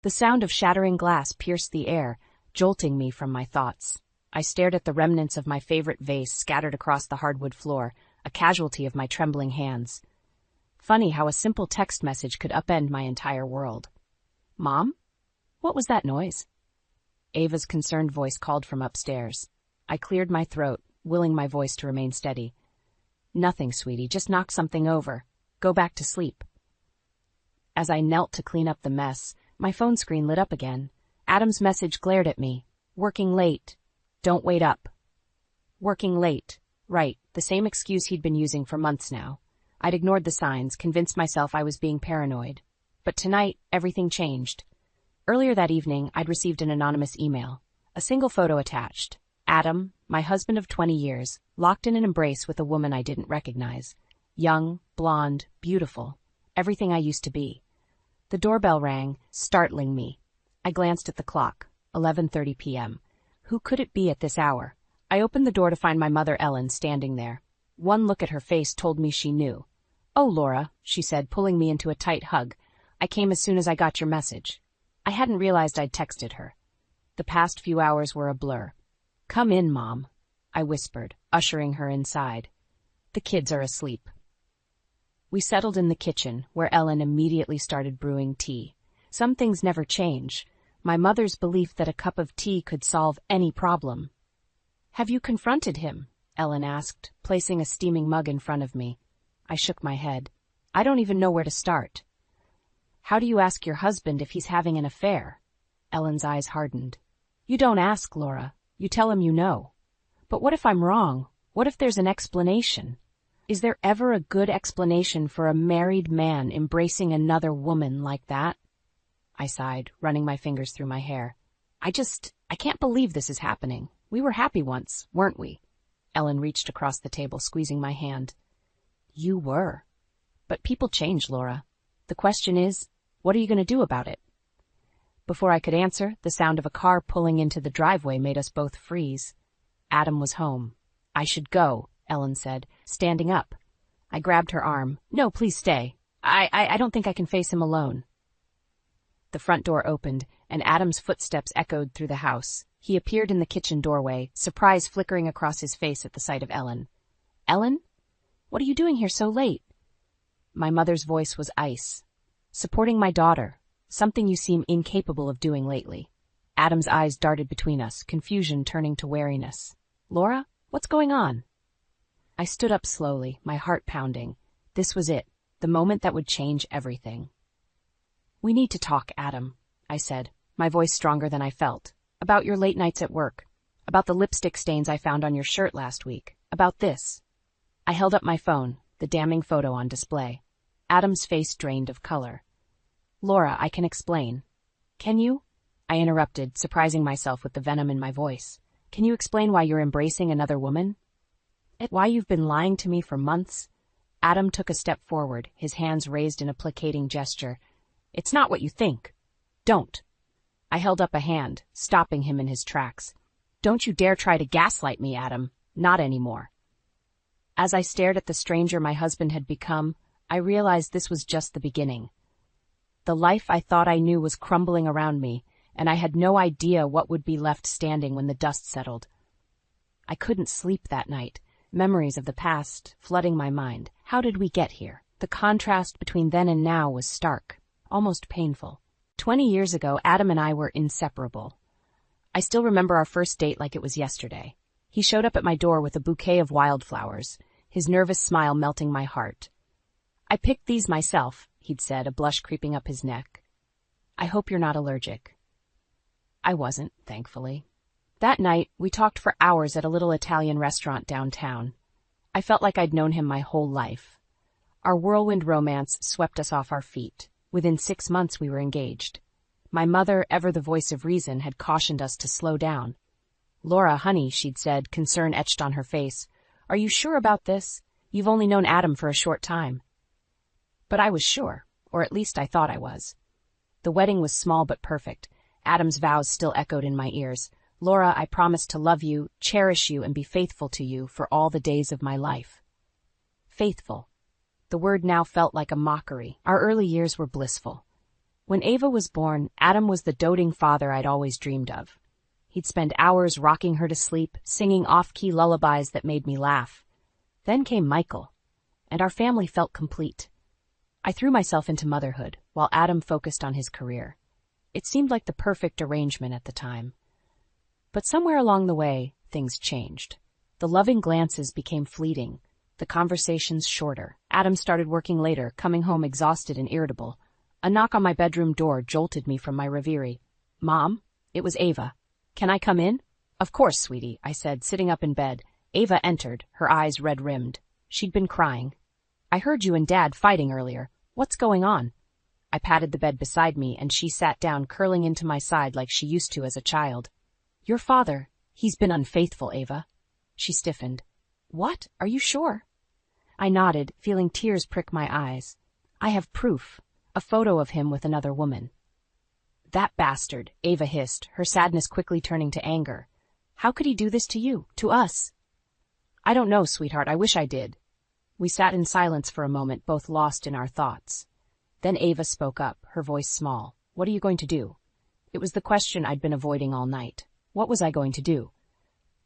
The sound of shattering glass pierced the air, jolting me from my thoughts. I stared at the remnants of my favorite vase scattered across the hardwood floor, a casualty of my trembling hands. Funny how a simple text message could upend my entire world. "Mom? What was that noise?" Ava's concerned voice called from upstairs. I cleared my throat, willing my voice to remain steady. "Nothing, sweetie, just knocked something over. Go back to sleep." As I knelt to clean up the mess, my phone screen lit up again. Adam's message glared at me. "Working late. Don't wait up." Working late. Right, the same excuse he'd been using for months now. I'd ignored the signs, convinced myself I was being paranoid. But tonight, everything changed. Earlier that evening, I'd received an anonymous email. A single photo attached. Adam, my husband of 20 years, locked in an embrace with a woman I didn't recognize. Young, blonde, beautiful. Everything I used to be. The doorbell rang, startling me. I glanced at the clock. 11:30 p.m. Who could it be at this hour? I opened the door to find my mother Ellen standing there. One look at her face told me she knew. "Oh, Laura," she said, pulling me into a tight hug. "I came as soon as I got your message." I hadn't realized I'd texted her. The past few hours were a blur. "Come in, Mom," I whispered, ushering her inside. "The kids are asleep." We settled in the kitchen, where Ellen immediately started brewing tea. Some things never change. My mother's belief that a cup of tea could solve any problem. "Have you confronted him?" Ellen asked, placing a steaming mug in front of me. I shook my head. "I don't even know where to start." "How do you ask your husband if he's having an affair?" Ellen's eyes hardened. "You don't ask, Laura. You tell him you know." "But what if I'm wrong? What if there's an explanation? Is there ever a good explanation for a married man embracing another woman like that?" I sighed, running my fingers through my hair. I can't believe this is happening. We were happy once, weren't we?" Ellen reached across the table, squeezing my hand. "You were. But people change, Laura. The question is, what are you going to do about it?" Before I could answer, the sound of a car pulling into the driveway made us both freeze. Adam was home. "I should go," Ellen said, standing up. I grabbed her arm. "No, please stay. I don't think I can face him alone." The front door opened, and Adam's footsteps echoed through the house. He appeared in the kitchen doorway, surprise flickering across his face at the sight of Ellen. "Ellen? What are you doing here so late?" My mother's voice was ice. "Supporting my daughter, something you seem incapable of doing lately." Adam's eyes darted between us, confusion turning to wariness. "Laura, what's going on?" I stood up slowly, my heart pounding. This was it, the moment that would change everything. "We need to talk, Adam," I said, my voice stronger than I felt. "About your late nights at work. About the lipstick stains I found on your shirt last week. About this." I held up my phone, the damning photo on display. Adam's face drained of color. "Laura, I can explain." "Can you?" I interrupted, surprising myself with the venom in my voice. "Can you explain why you're embracing another woman? Why you've been lying to me for months?" Adam took a step forward, his hands raised in a placating gesture. "It's not what you think. Don't." I held up a hand, stopping him in his tracks. "Don't you dare try to gaslight me, Adam. Not anymore." As I stared at the stranger my husband had become, I realized this was just the beginning. The life I thought I knew was crumbling around me, and I had no idea what would be left standing when the dust settled. I couldn't sleep that night, memories of the past flooding my mind. How did we get here? The contrast between then and now was stark, almost painful. 20 years ago, Adam and I were inseparable. I still remember our first date like it was yesterday. He showed up at my door with a bouquet of wildflowers, his nervous smile melting my heart. "I picked these myself," he'd said, a blush creeping up his neck. "I hope you're not allergic." I wasn't, thankfully. That night, we talked for hours at a little Italian restaurant downtown. I felt like I'd known him my whole life. Our whirlwind romance swept us off our feet. Within 6 months we were engaged. My mother, ever the voice of reason, had cautioned us to slow down. "Laura, honey," she'd said, concern etched on her face. "Are you sure about this? You've only known Adam for a short time." But I was sure, or at least I thought I was. The wedding was small but perfect. Adam's vows still echoed in my ears. "Laura, I promise to love you, cherish you, and be faithful to you for all the days of my life." Faithful. The word now felt like a mockery. Our early years were blissful. When Ava was born, Adam was the doting father I'd always dreamed of. He'd spend hours rocking her to sleep, singing off-key lullabies that made me laugh. Then came Michael, and our family felt complete. I threw myself into motherhood, while Adam focused on his career. It seemed like the perfect arrangement at the time. But somewhere along the way, things changed. The loving glances became fleeting, the conversations shorter. Adam started working later, coming home exhausted and irritable. A knock on my bedroom door jolted me from my reverie. "Mom?" It was Ava. "Can I come in?" "Of course, sweetie," I said, sitting up in bed. Ava entered, her eyes red-rimmed. She'd been crying. "I heard you and Dad fighting earlier. What's going on?" I patted the bed beside me, and she sat down, curling into my side like she used to as a child. "Your father, he's been unfaithful, Ava." She stiffened. "What? Are you sure?" I nodded, feeling tears prick my eyes. "I have proof. A photo of him with another woman." "That bastard," Ava hissed, her sadness quickly turning to anger. "How could he do this to you, to us?" "I don't know, sweetheart. I wish I did." We sat in silence for a moment, both lost in our thoughts. Then Ava spoke up, her voice small. "What are you going to do?" It was the question I'd been avoiding all night. What was I going to do?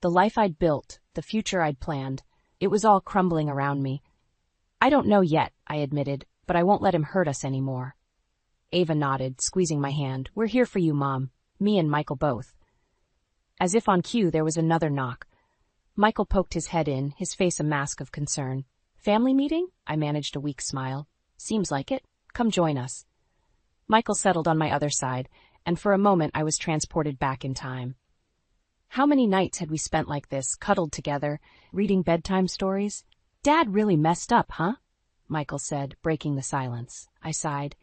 The life I'd built, the future I'd planned, it was all crumbling around me. "I don't know yet," I admitted, "but I won't let him hurt us anymore." Ava nodded, squeezing my hand. "We're here for you, Mom. Me and Michael both." As if on cue, there was another knock. Michael poked his head in, his face a mask of concern. "Family meeting?" I managed a weak smile. "Seems like it. Come join us." Michael settled on my other side, and for a moment I was transported back in time. How many nights had we spent like this, cuddled together, reading bedtime stories? "Dad really messed up, huh?" Michael said, breaking the silence. I sighed.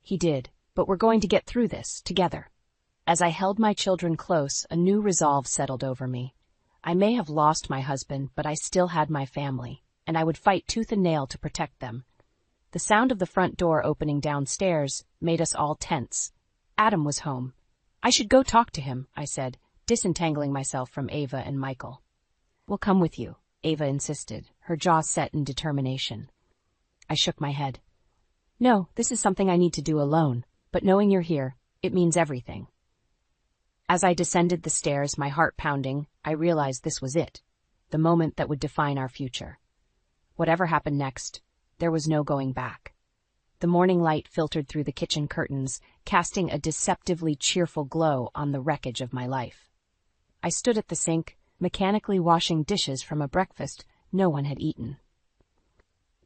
"He did, but we're going to get through this, together." As I held my children close, a new resolve settled over me. I may have lost my husband, but I still had my family, and I would fight tooth and nail to protect them. The sound of the front door opening downstairs made us all tense. Adam was home. "I should go talk to him," I said, disentangling myself from Ava and Michael. "We'll come with you," Ava insisted, her jaw set in determination. I shook my head. "No, this is something I need to do alone, but knowing you're here, it means everything." As I descended the stairs, my heart pounding, I realized this was it, the moment that would define our future. Whatever happened next, there was no going back. The morning light filtered through the kitchen curtains, casting a deceptively cheerful glow on the wreckage of my life. I stood at the sink, mechanically washing dishes from a breakfast no one had eaten.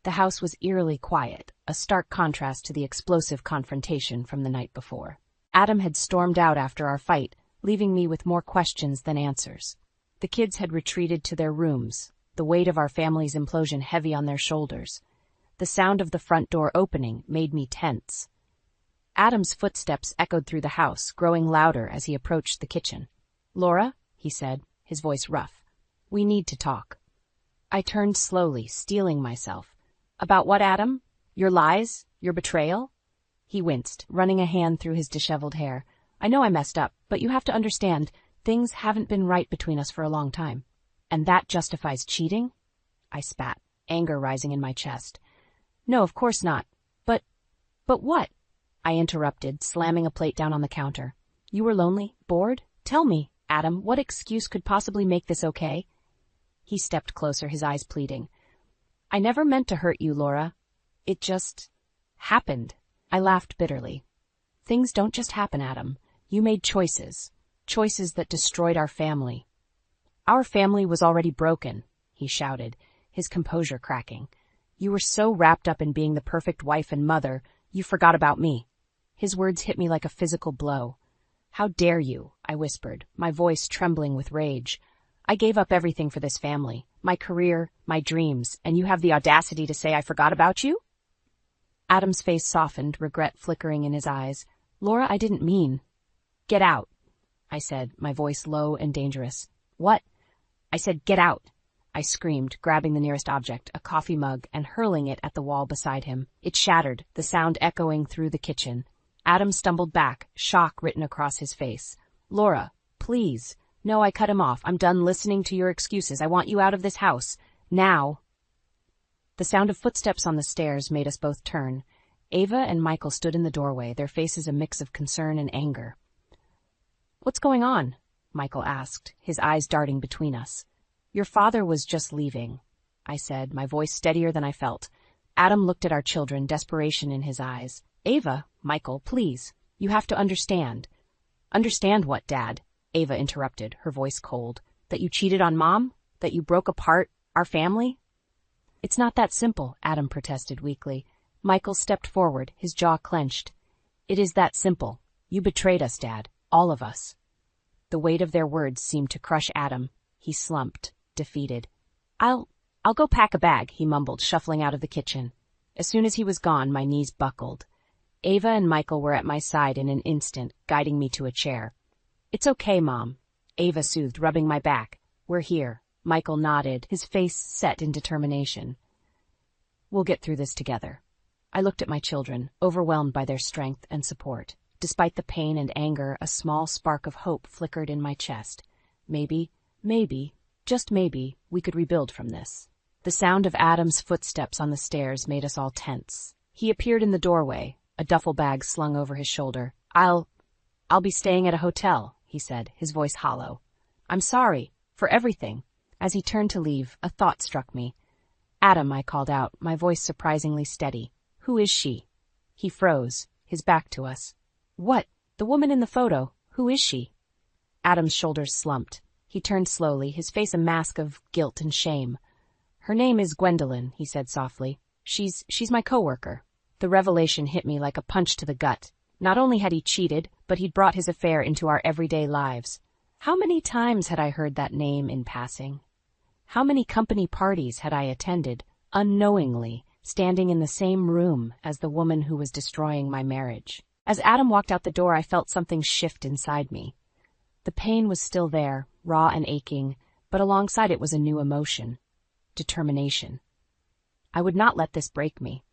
The house was eerily quiet, a stark contrast to the explosive confrontation from the night before. Adam had stormed out after our fight, leaving me with more questions than answers. The kids had retreated to their rooms, the weight of our family's implosion heavy on their shoulders. The sound of the front door opening made me tense. Adam's footsteps echoed through the house, growing louder as he approached the kitchen. "Laura," he said, his voice rough, "we need to talk." I turned slowly, steeling myself. "About what, Adam? Your lies? Your betrayal?" He winced, running a hand through his disheveled hair. "I know I messed up, but you have to understand, things haven't been right between us for a long time. And that justifies cheating?" I spat, anger rising in my chest. "No, of course not. But what?" I interrupted, slamming a plate down on the counter. "You were lonely? Bored? Tell me, Adam, what excuse could possibly make this okay?" He stepped closer, his eyes pleading. "I never meant to hurt you, Laura. It just happened." I laughed bitterly. "Things don't just happen, Adam. You made choices. Choices that destroyed our family." "Our family was already broken," he shouted, his composure cracking. "You were so wrapped up in being the perfect wife and mother, you forgot about me." His words hit me like a physical blow. "How dare you?" I whispered, my voice trembling with rage. "I gave up everything for this family, my career, my dreams, and you have the audacity to say I forgot about you?" Adam's face softened, regret flickering in his eyes. "Laura, I didn't mean." "Get out," I said, my voice low and dangerous. "What?" I said, "Get out." I screamed, grabbing the nearest object, a coffee mug, and hurling it at the wall beside him. It shattered, the sound echoing through the kitchen. Adam stumbled back, shock written across his face. "Laura, please." "No," I cut him off. "I'm done listening to your excuses. I want you out of this house. Now." The sound of footsteps on the stairs made us both turn. Ava and Michael stood in the doorway, their faces a mix of concern and anger. "What's going on?" Michael asked, his eyes darting between us. "Your father was just leaving," I said, my voice steadier than I felt. Adam looked at our children, desperation in his eyes. "Ava, Michael, please, you have to understand." "Understand what, Dad?" Ava interrupted, her voice cold. "That you cheated on Mom? That you broke apart our family?" "It's not that simple," Adam protested weakly. Michael stepped forward, his jaw clenched. "It is that simple. You betrayed us, Dad. All of us." The weight of their words seemed to crush Adam. He slumped, defeated. I'll go pack a bag," he mumbled, shuffling out of the kitchen. As soon as he was gone, my knees buckled. Ava and Michael were at my side in an instant, guiding me to a chair. "It's okay, Mom," Ava soothed, rubbing my back. "We're here." Michael nodded, his face set in determination. "We'll get through this together." I looked at my children, overwhelmed by their strength and support. Despite the pain and anger, a small spark of hope flickered in my chest. Maybe, just maybe, we could rebuild from this. The sound of Adam's footsteps on the stairs made us all tense. He appeared in the doorway, a duffel bag slung over his shoulder. I'll be staying at a hotel," he said, his voice hollow. "I'm sorry, for everything." As he turned to leave, a thought struck me. "Adam," I called out, my voice surprisingly steady. "Who is she?" He froze, his back to us. "What? The woman in the photo. Who is she?" Adam's shoulders slumped. He turned slowly, his face a mask of guilt and shame. "Her name is Gwendolyn," he said softly. She's my coworker." The revelation hit me like a punch to the gut. Not only had he cheated, but he'd brought his affair into our everyday lives. How many times had I heard that name in passing? How many company parties had I attended, unknowingly, standing in the same room as the woman who was destroying my marriage? As Adam walked out the door, I felt something shift inside me. The pain was still there, raw and aching, but alongside it was a new emotion. Determination. I would not let this break me.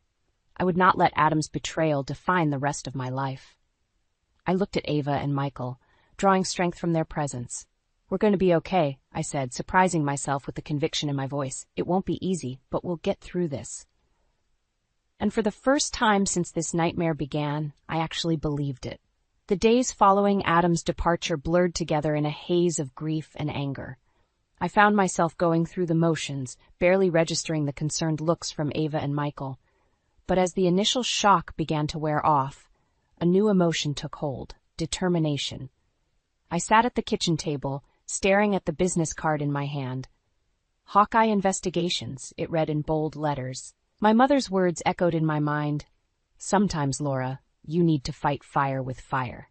I would not let Adam's betrayal define the rest of my life. I looked at Ava and Michael, drawing strength from their presence. "We're going to be okay," I said, surprising myself with the conviction in my voice. "It won't be easy, but we'll get through this." And for the first time since this nightmare began, I actually believed it. The days following Adam's departure blurred together in a haze of grief and anger. I found myself going through the motions, barely registering the concerned looks from Ava and Michael. But as the initial shock began to wear off, a new emotion took hold: determination. I sat at the kitchen table, staring at the business card in my hand. "Hawkeye Investigations," it read in bold letters. My mother's words echoed in my mind. "Sometimes, Laura, you need to fight fire with fire."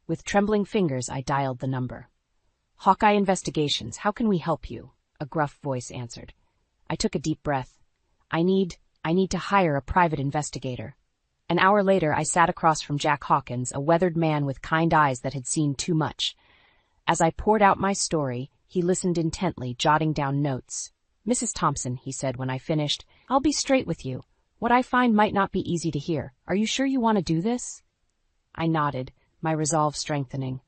With trembling fingers, I dialed the number. "Hawkeye Investigations, how can we help you?" a gruff voice answered. I took a deep breath. I need to hire a private investigator." An hour later, I sat across from Jack Hawkins, a weathered man with kind eyes that had seen too much. As I poured out my story, he listened intently, jotting down notes. "Mrs. Thompson," he said when I finished, "I'll be straight with you. What I find might not be easy to hear. Are you sure you want to do this?" I nodded, my resolve strengthening.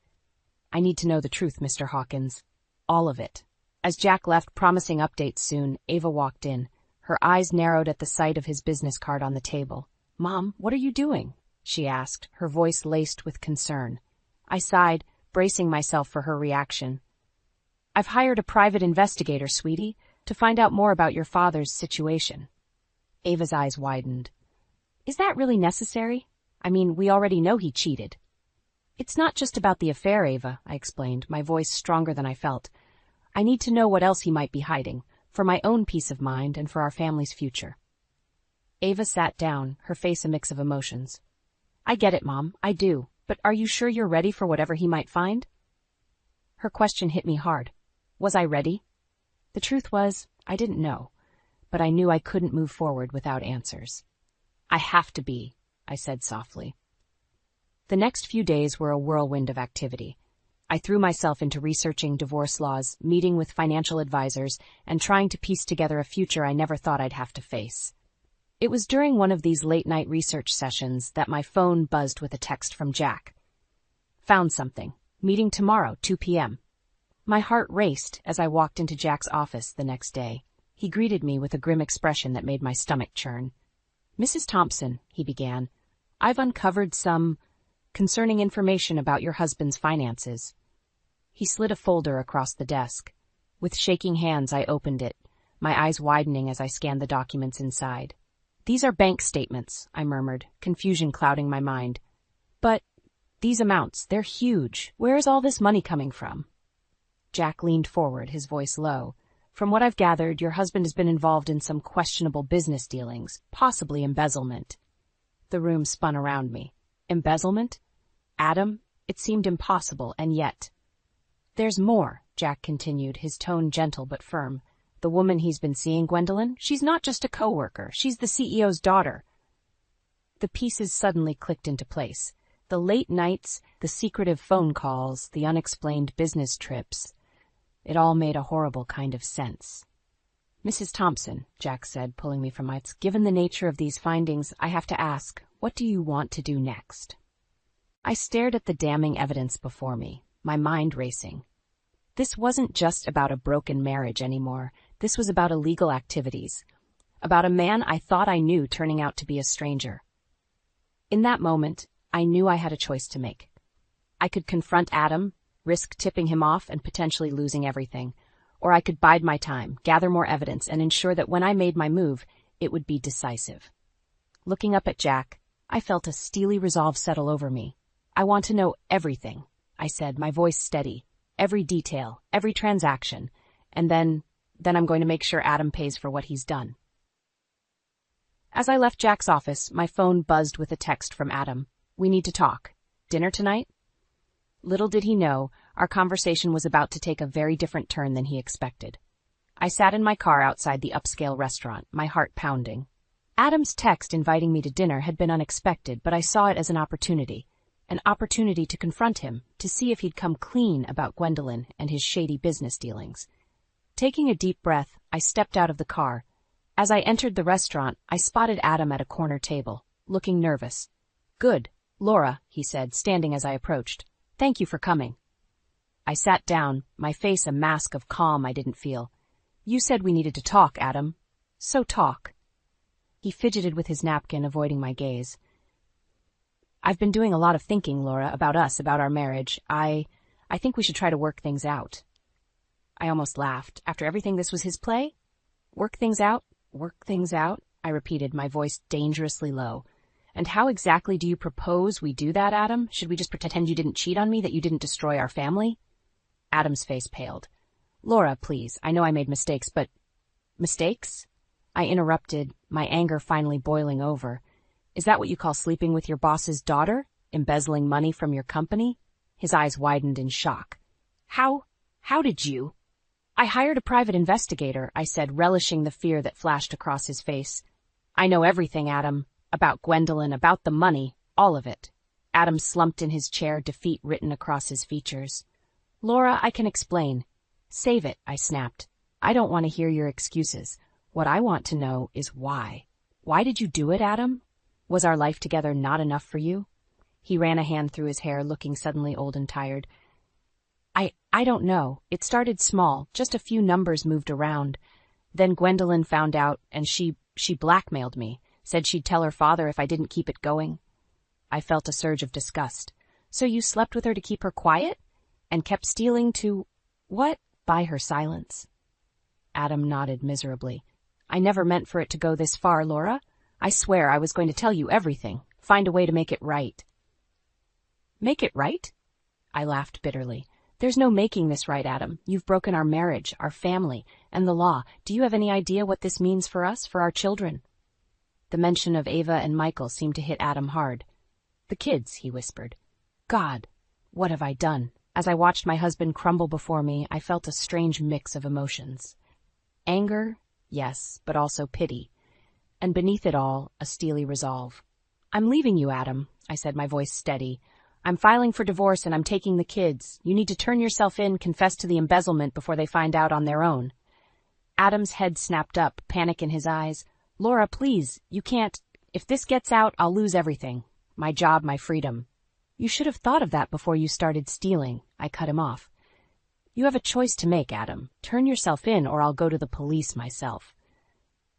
"I need to know the truth, Mr. Hawkins. All of it." As Jack left, promising updates soon, Ava walked in. Her eyes narrowed at the sight of his business card on the table. "Mom, what are you doing?" she asked, her voice laced with concern. I sighed, bracing myself for her reaction. "I've hired a private investigator, sweetie, to find out more about your father's situation." Ava's eyes widened. "Is that really necessary? I mean, we already know he cheated." "It's not just about the affair, Ava," I explained, my voice stronger than I felt. "I need to know what else he might be hiding, for my own peace of mind and for our family's future." Ava sat down, her face a mix of emotions. "I get it, Mom, I do, but are you sure you're ready for whatever he might find?" Her question hit me hard. Was I ready? The truth was, I didn't know, but I knew I couldn't move forward without answers. "I have to be," I said softly. The next few days were a whirlwind of activity. I threw myself into researching divorce laws, meeting with financial advisors, and trying to piece together a future I never thought I'd have to face. It was during one of these late-night research sessions that my phone buzzed with a text from Jack. "Found something. Meeting tomorrow, 2 p.m. My heart raced as I walked into Jack's office the next day. He greeted me with a grim expression that made my stomach churn. "Mrs. Thompson," he began, I've uncovered some concerning information about your husband's finances. He slid a folder across the desk. With shaking hands, I opened it, my eyes widening as I scanned the documents inside. These are bank statements, I murmured, confusion clouding my mind. But these amounts, they're huge. Where is all this money coming from? Jack leaned forward, his voice low. From what I've gathered, your husband has been involved in some questionable business dealings, possibly embezzlement. The room spun around me. Embezzlement? Adam? It seemed impossible, and yet. There's more, Jack continued, his tone gentle but firm. The woman he's been seeing, Gwendolyn, she's not just a co-worker. She's the CEO's daughter. The pieces suddenly clicked into place. The late nights, the secretive phone calls, the unexplained business trips. It all made a horrible kind of sense. Mrs. Thompson, Jack said, pulling me from my seat, given the nature of these findings, I have to ask, what do you want to do next? I stared at the damning evidence before me, my mind racing. This wasn't just about a broken marriage anymore. This was about illegal activities, about a man I thought I knew turning out to be a stranger. In that moment, I knew I had a choice to make. I could confront Adam, risk tipping him off and potentially losing everything, or I could bide my time, gather more evidence, and ensure that when I made my move, it would be decisive. Looking up at Jack, I felt a steely resolve settle over me. I want to know everything, I said, my voice steady. Every detail, every transaction, and then I'm going to make sure Adam pays for what he's done. As I left Jack's office, my phone buzzed with a text from Adam. We need to talk. Dinner tonight? Little did he know, our conversation was about to take a very different turn than he expected. I sat in my car outside the upscale restaurant, my heart pounding. Adam's text inviting me to dinner had been unexpected, but I saw it as an opportunity to confront him, to see if he'd come clean about Gwendolyn and his shady business dealings. Taking a deep breath, I stepped out of the car. As I entered the restaurant, I spotted Adam at a corner table, looking nervous. Good, Laura, he said, standing as I approached. Thank you for coming. I sat down, my face a mask of calm I didn't feel. You said we needed to talk, Adam. So talk. He fidgeted with his napkin, avoiding my gaze. I've been doing a lot of thinking, Laura, about us, about our marriage. I think we should try to work things out. I almost laughed. After everything, this was his play? Work things out? Work things out? I repeated, my voice dangerously low. And how exactly do you propose we do that, Adam? Should we just pretend you didn't cheat on me, that you didn't destroy our family? Adam's face paled. Laura, please, I know I made mistakes, but... Mistakes? I interrupted, my anger finally boiling over. Is that what you call sleeping with your boss's daughter? Embezzling money from your company? His eyes widened in shock. How did you? I hired a private investigator, I said, relishing the fear that flashed across his face. I know everything, Adam. About Gwendolyn, about the money, all of it. Adam slumped in his chair, defeat written across his features. Laura, I can explain. Save it, I snapped. I don't want to hear your excuses. What I want to know is why. Why did you do it, Adam? Was our life together not enough for you? He ran a hand through his hair, looking suddenly old and tired. I don't know. It started small, just a few numbers moved around. Then Gwendolyn found out, and she blackmailed me, said she'd tell her father if I didn't keep it going. I felt a surge of disgust. So you slept with her to keep her quiet? And kept stealing to... what? Buy her silence? Adam nodded miserably. I never meant for it to go this far, Laura. I swear I was going to tell you everything, find a way to make it right. Make it right? I laughed bitterly. There's no making this right, Adam. You've broken our marriage, our family, and the law. Do you have any idea what this means for us, for our children? The mention of Ava and Michael seemed to hit Adam hard. The kids, he whispered. God, what have I done? As I watched my husband crumble before me, I felt a strange mix of emotions. Anger, yes, but also pity. And beneath it all, a steely resolve. I'm leaving you, Adam, I said, my voice steady. I'm filing for divorce and I'm taking the kids. You need to turn yourself in, confess to the embezzlement before they find out on their own. Adam's head snapped up, panic in his eyes. Laura, please, you can't. If this gets out, I'll lose everything. My job, my freedom. You should have thought of that before you started stealing. I cut him off. You have a choice to make, Adam. Turn yourself in or I'll go to the police myself.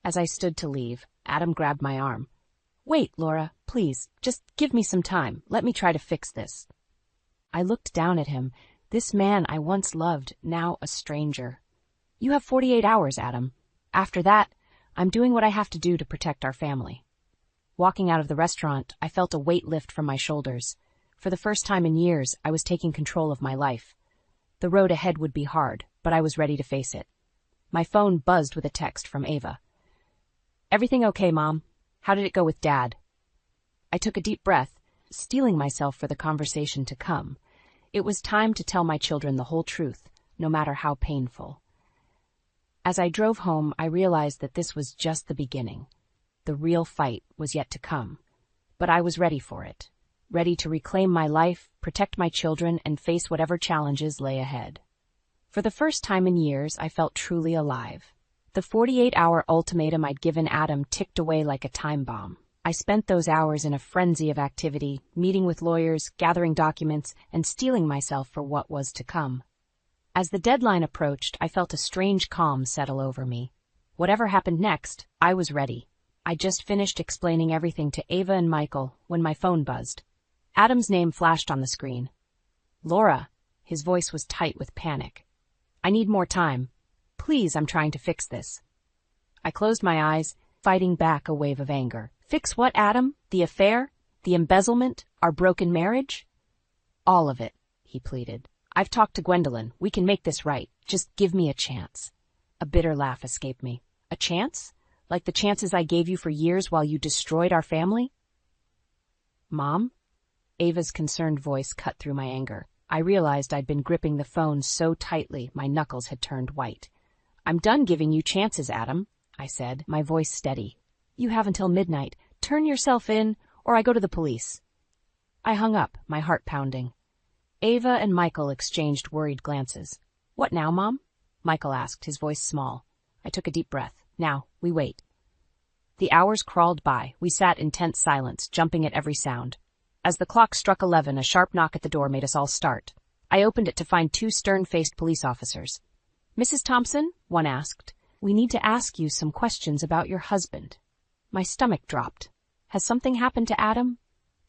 As I stood to leave, Adam grabbed my arm. Wait, Laura, please, just give me some time. Let me try to fix this. I looked down at him. This man I once loved, now a stranger. You have 48 hours, Adam. After that, I'm doing what I have to do to protect our family. Walking out of the restaurant, I felt a weight lift from my shoulders. For the first time in years, I was taking control of my life. The road ahead would be hard, but I was ready to face it. My phone buzzed with a text from Ava. Everything okay, Mom? How did it go with Dad? I took a deep breath, steeling myself for the conversation to come. It was time to tell my children the whole truth, no matter how painful. As I drove home, I realized that this was just the beginning. The real fight was yet to come. But I was ready for it. Ready to reclaim my life, protect my children, and face whatever challenges lay ahead. For the first time in years, I felt truly alive. The 48-hour ultimatum I'd given Adam ticked away like a time bomb. I spent those hours in a frenzy of activity, meeting with lawyers, gathering documents, and steeling myself for what was to come. As the deadline approached, I felt a strange calm settle over me. Whatever happened next, I was ready. I just finished explaining everything to Ava and Michael when my phone buzzed. Adam's name flashed on the screen. Laura. His voice was tight with panic. I need more time. Please, I'm trying to fix this. I closed my eyes, fighting back a wave of anger. Fix what, Adam? The affair? The embezzlement? Our broken marriage? All of it, he pleaded. I've talked to Gwendolyn. We can make this right. Just give me a chance. A bitter laugh escaped me. A chance? Like the chances I gave you for years while you destroyed our family? Mom? Ava's concerned voice cut through my anger. I realized I'd been gripping the phone so tightly my knuckles had turned white. I'm done giving you chances, Adam, I said, my voice steady. You have until midnight. Turn yourself in, or I go to the police. I hung up, my heart pounding. Ava and Michael exchanged worried glances. What now, Mom? Michael asked, his voice small. I took a deep breath. Now, we wait. The hours crawled by. We sat in tense silence, jumping at every sound. As the clock struck 11, a sharp knock at the door made us all start. I opened it to find two stern-faced police officers. Mrs. Thompson? One asked. We need to ask you some questions about your husband. My stomach dropped. Has something happened to Adam?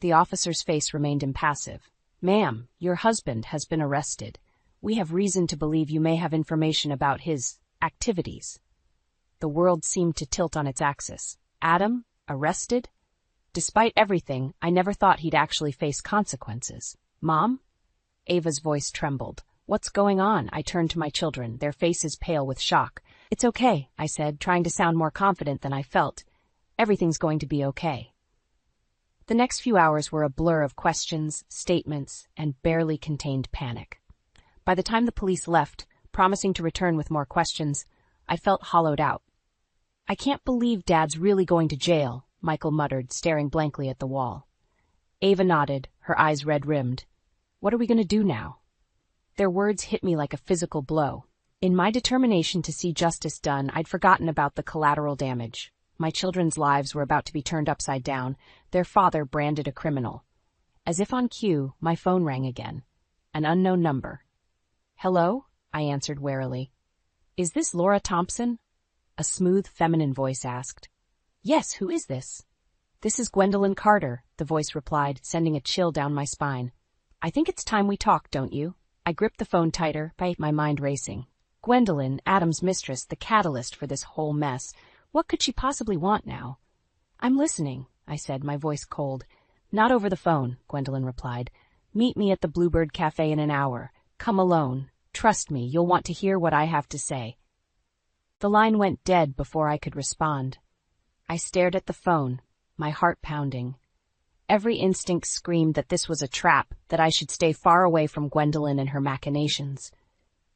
The officer's face remained impassive. Ma'am, your husband has been arrested. We have reason to believe you may have information about his activities. The world seemed to tilt on its axis. Adam? Arrested? Despite everything, I never thought he'd actually face consequences. Mom? Ava's voice trembled. What's going on? I turned to my children, their faces pale with shock. It's okay, I said, trying to sound more confident than I felt. Everything's going to be okay. The next few hours were a blur of questions, statements, and barely contained panic. By the time the police left, promising to return with more questions, I felt hollowed out. I can't believe Dad's really going to jail, Michael muttered, staring blankly at the wall. Ava nodded, her eyes red-rimmed. What are we going to do now? Their words hit me like a physical blow. In my determination to see justice done, I'd forgotten about the collateral damage. My children's lives were about to be turned upside down, their father branded a criminal. As if on cue, my phone rang again. An unknown number. Hello? I answered warily. Is this Laura Thompson? A smooth, feminine voice asked. Yes, who is this? This is Gwendolyn Carter, the voice replied, sending a chill down my spine. I think it's time we talked, don't you? I gripped the phone tighter, my mind racing. Gwendolyn, Adam's mistress, the catalyst for this whole mess. What could she possibly want now? I'm listening, I said, my voice cold. Not over the phone, Gwendolyn replied. Meet me at the Bluebird Cafe in an hour. Come alone. Trust me, you'll want to hear what I have to say. The line went dead before I could respond. I stared at the phone, my heart pounding. Every instinct screamed that this was a trap, that I should stay far away from Gwendolyn and her machinations.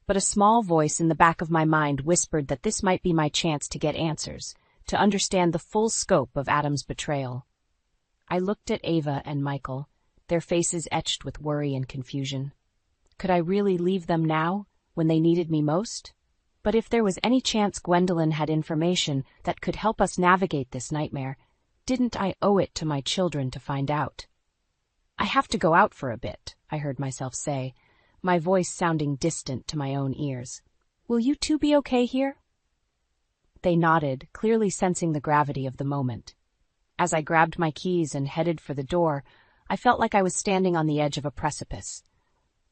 But a small voice in the back of my mind whispered that this might be my chance to get answers, to understand the full scope of Adam's betrayal. I looked at Ava and Michael, their faces etched with worry and confusion. Could I really leave them now, when they needed me most? But if there was any chance Gwendolyn had information that could help us navigate this nightmare, didn't I owe it to my children to find out? I have to go out for a bit, I heard myself say, my voice sounding distant to my own ears. Will you two be okay here? They nodded, clearly sensing the gravity of the moment. As I grabbed my keys and headed for the door, I felt like I was standing on the edge of a precipice.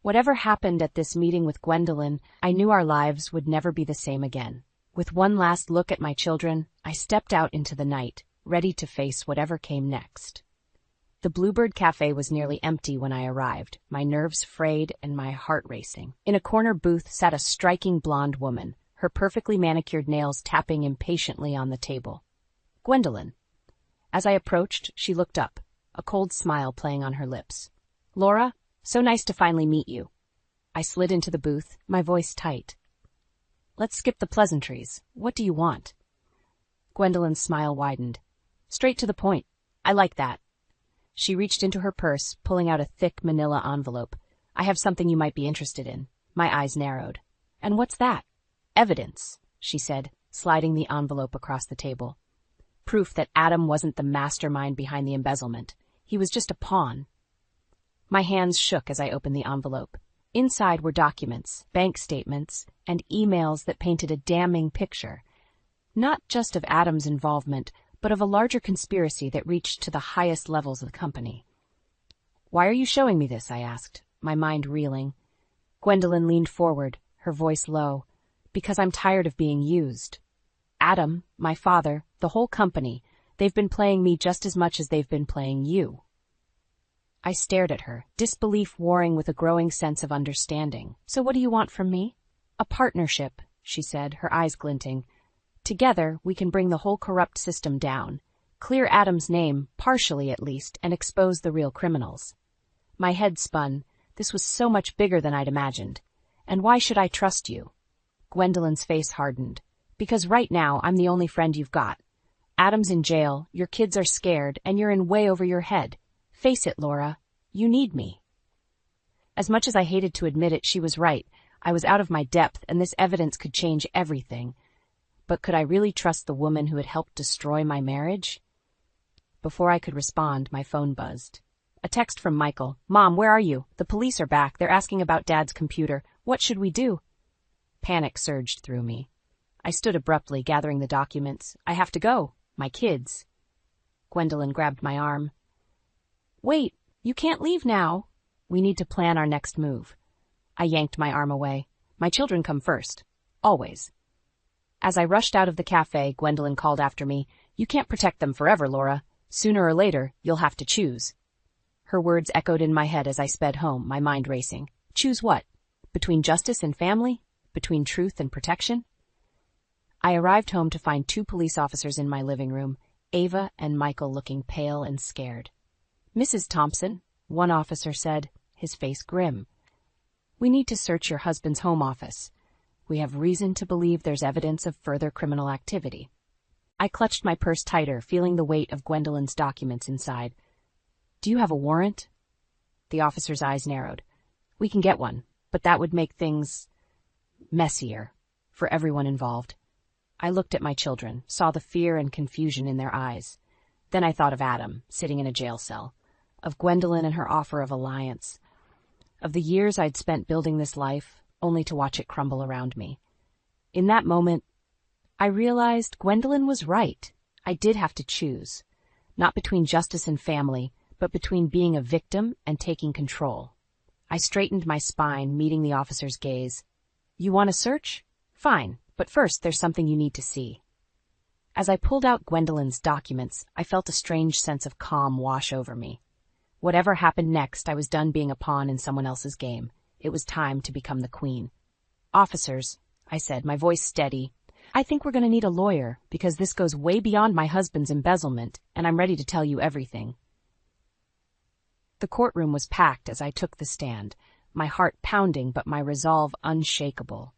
Whatever happened at this meeting with Gwendolyn, I knew our lives would never be the same again. With one last look at my children, I stepped out into the night, ready to face whatever came next. The Bluebird Cafe was nearly empty when I arrived, my nerves frayed and my heart racing. In a corner booth sat a striking blonde woman, her perfectly manicured nails tapping impatiently on the table. Gwendolyn. As I approached, she looked up, a cold smile playing on her lips. Laura, so nice to finally meet you. I slid into the booth, my voice tight. Let's skip the pleasantries. What do you want? Gwendolyn's smile widened. Straight to the point. I like that. She reached into her purse, pulling out a thick manila envelope. I have something you might be interested in. My eyes narrowed. And what's that? Evidence, she said, sliding the envelope across the table. Proof that Adam wasn't the mastermind behind the embezzlement. He was just a pawn. My hands shook as I opened the envelope. Inside were documents, bank statements, and emails that painted a damning picture. Not just of Adam's involvement, but of a larger conspiracy that reached to the highest levels of the company. Why are you showing me this? I asked, my mind reeling. Gwendolyn leaned forward, her voice low. Because I'm tired of being used. Adam, my father, the whole company, they've been playing me just as much as they've been playing you. I stared at her, disbelief warring with a growing sense of understanding. So what do you want from me? A partnership, she said, her eyes glinting. Together, we can bring the whole corrupt system down, clear Adam's name, partially at least, and expose the real criminals. My head spun. This was so much bigger than I'd imagined. And why should I trust you? Gwendolyn's face hardened. Because right now, I'm the only friend you've got. Adam's in jail, your kids are scared, and you're in way over your head. Face it, Laura. You need me. As much as I hated to admit it, she was right. I was out of my depth, and this evidence could change everything. But could I really trust the woman who had helped destroy my marriage? Before I could respond, my phone buzzed. A text from Michael. Mom, where are you? The police are back. They're asking about Dad's computer. What should we do? Panic surged through me. I stood abruptly, gathering the documents. I have to go. My kids. Gwendolyn grabbed my arm. Wait, you can't leave now. We need to plan our next move. I yanked my arm away. My children come first. Always. As I rushed out of the cafe, Gwendolyn called after me. You can't protect them forever, Laura. Sooner or later, you'll have to choose. Her words echoed in my head as I sped home, my mind racing. Choose what? Between justice and family? Between truth and protection? I arrived home to find 2 police officers in my living room, Ava and Michael looking pale and scared. Mrs. Thompson, one officer said, his face grim. We need to search your husband's home office. We have reason to believe there's evidence of further criminal activity. I clutched my purse tighter, feeling the weight of Gwendolyn's documents inside. Do you have a warrant? The officer's eyes narrowed. We can get one, but that would make things messier for everyone involved. I looked at my children, saw the fear and confusion in their eyes. Then I thought of Adam, sitting in a jail cell, of Gwendolyn and her offer of alliance, of the years I'd spent building this life, only to watch it crumble around me. In that moment, I realized Gwendolyn was right. I did have to choose, not between justice and family, but between being a victim and taking control. I straightened my spine, meeting the officer's gaze. You want a search? Fine, but first there's something you need to see. As I pulled out Gwendolyn's documents, I felt a strange sense of calm wash over me. Whatever happened next, I was done being a pawn in someone else's game. It was time to become the queen. Officers, I said, my voice steady, I think we're going to need a lawyer because this goes way beyond my husband's embezzlement, and I'm ready to tell you everything. The courtroom was packed as I took the stand, my heart pounding but my resolve unshakable.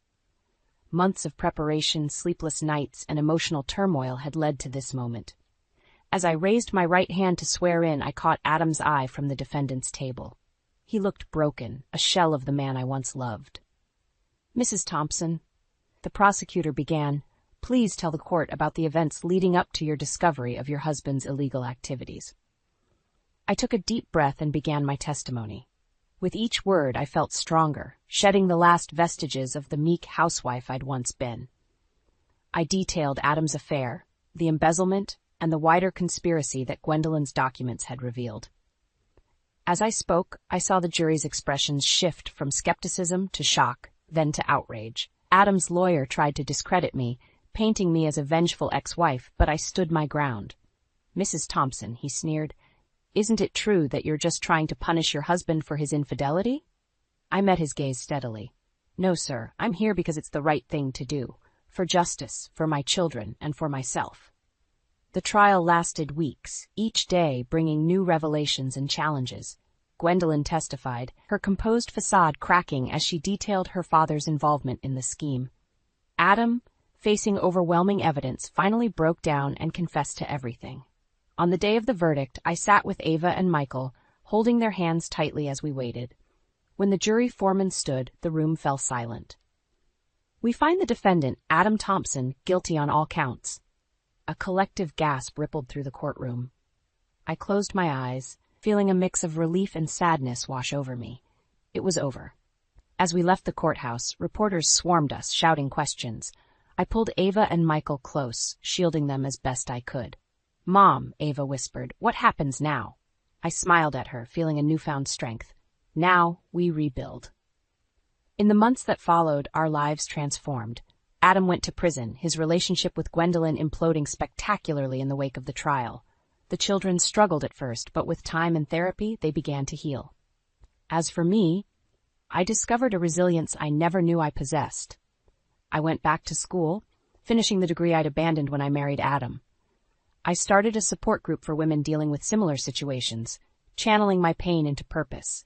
Months of preparation, sleepless nights, and emotional turmoil had led to this moment. As I raised my right hand to swear in, I caught Adam's eye from the defendant's table. He looked broken, a shell of the man I once loved. Mrs. Thompson, the prosecutor began, please tell the court about the events leading up to your discovery of your husband's illegal activities. I took a deep breath and began my testimony. With each word, I felt stronger, shedding the last vestiges of the meek housewife I'd once been. I detailed Adam's affair, the embezzlement, and the wider conspiracy that Gwendolyn's documents had revealed. As I spoke, I saw the jury's expressions shift from skepticism to shock, then to outrage. Adam's lawyer tried to discredit me, painting me as a vengeful ex-wife, but I stood my ground. "Mrs. Thompson," he sneered, "isn't it true that you're just trying to punish your husband for his infidelity?" I met his gaze steadily. "No, sir, I'm here because it's the right thing to do. For justice, for my children, and for myself." The trial lasted weeks, each day bringing new revelations and challenges. Gwendolyn testified, her composed facade cracking as she detailed her father's involvement in the scheme. Adam, facing overwhelming evidence, finally broke down and confessed to everything. On the day of the verdict, I sat with Ava and Michael, holding their hands tightly as we waited. When the jury foreman stood, the room fell silent. "We find the defendant, Adam Thompson, guilty on all counts." A collective gasp rippled through the courtroom. I closed my eyes, feeling a mix of relief and sadness wash over me. It was over. As we left the courthouse, reporters swarmed us, shouting questions. I pulled Ava and Michael close, shielding them as best I could. "Mom," Ava whispered, "what happens now?" I smiled at her, feeling a newfound strength. Now we rebuild. In the months that followed, our lives transformed. Adam went to prison, his relationship with Gwendolyn imploding spectacularly in the wake of the trial. The children struggled at first, but with time and therapy, they began to heal. As for me, I discovered a resilience I never knew I possessed. I went back to school, finishing the degree I'd abandoned when I married Adam. I started a support group for women dealing with similar situations, channeling my pain into purpose.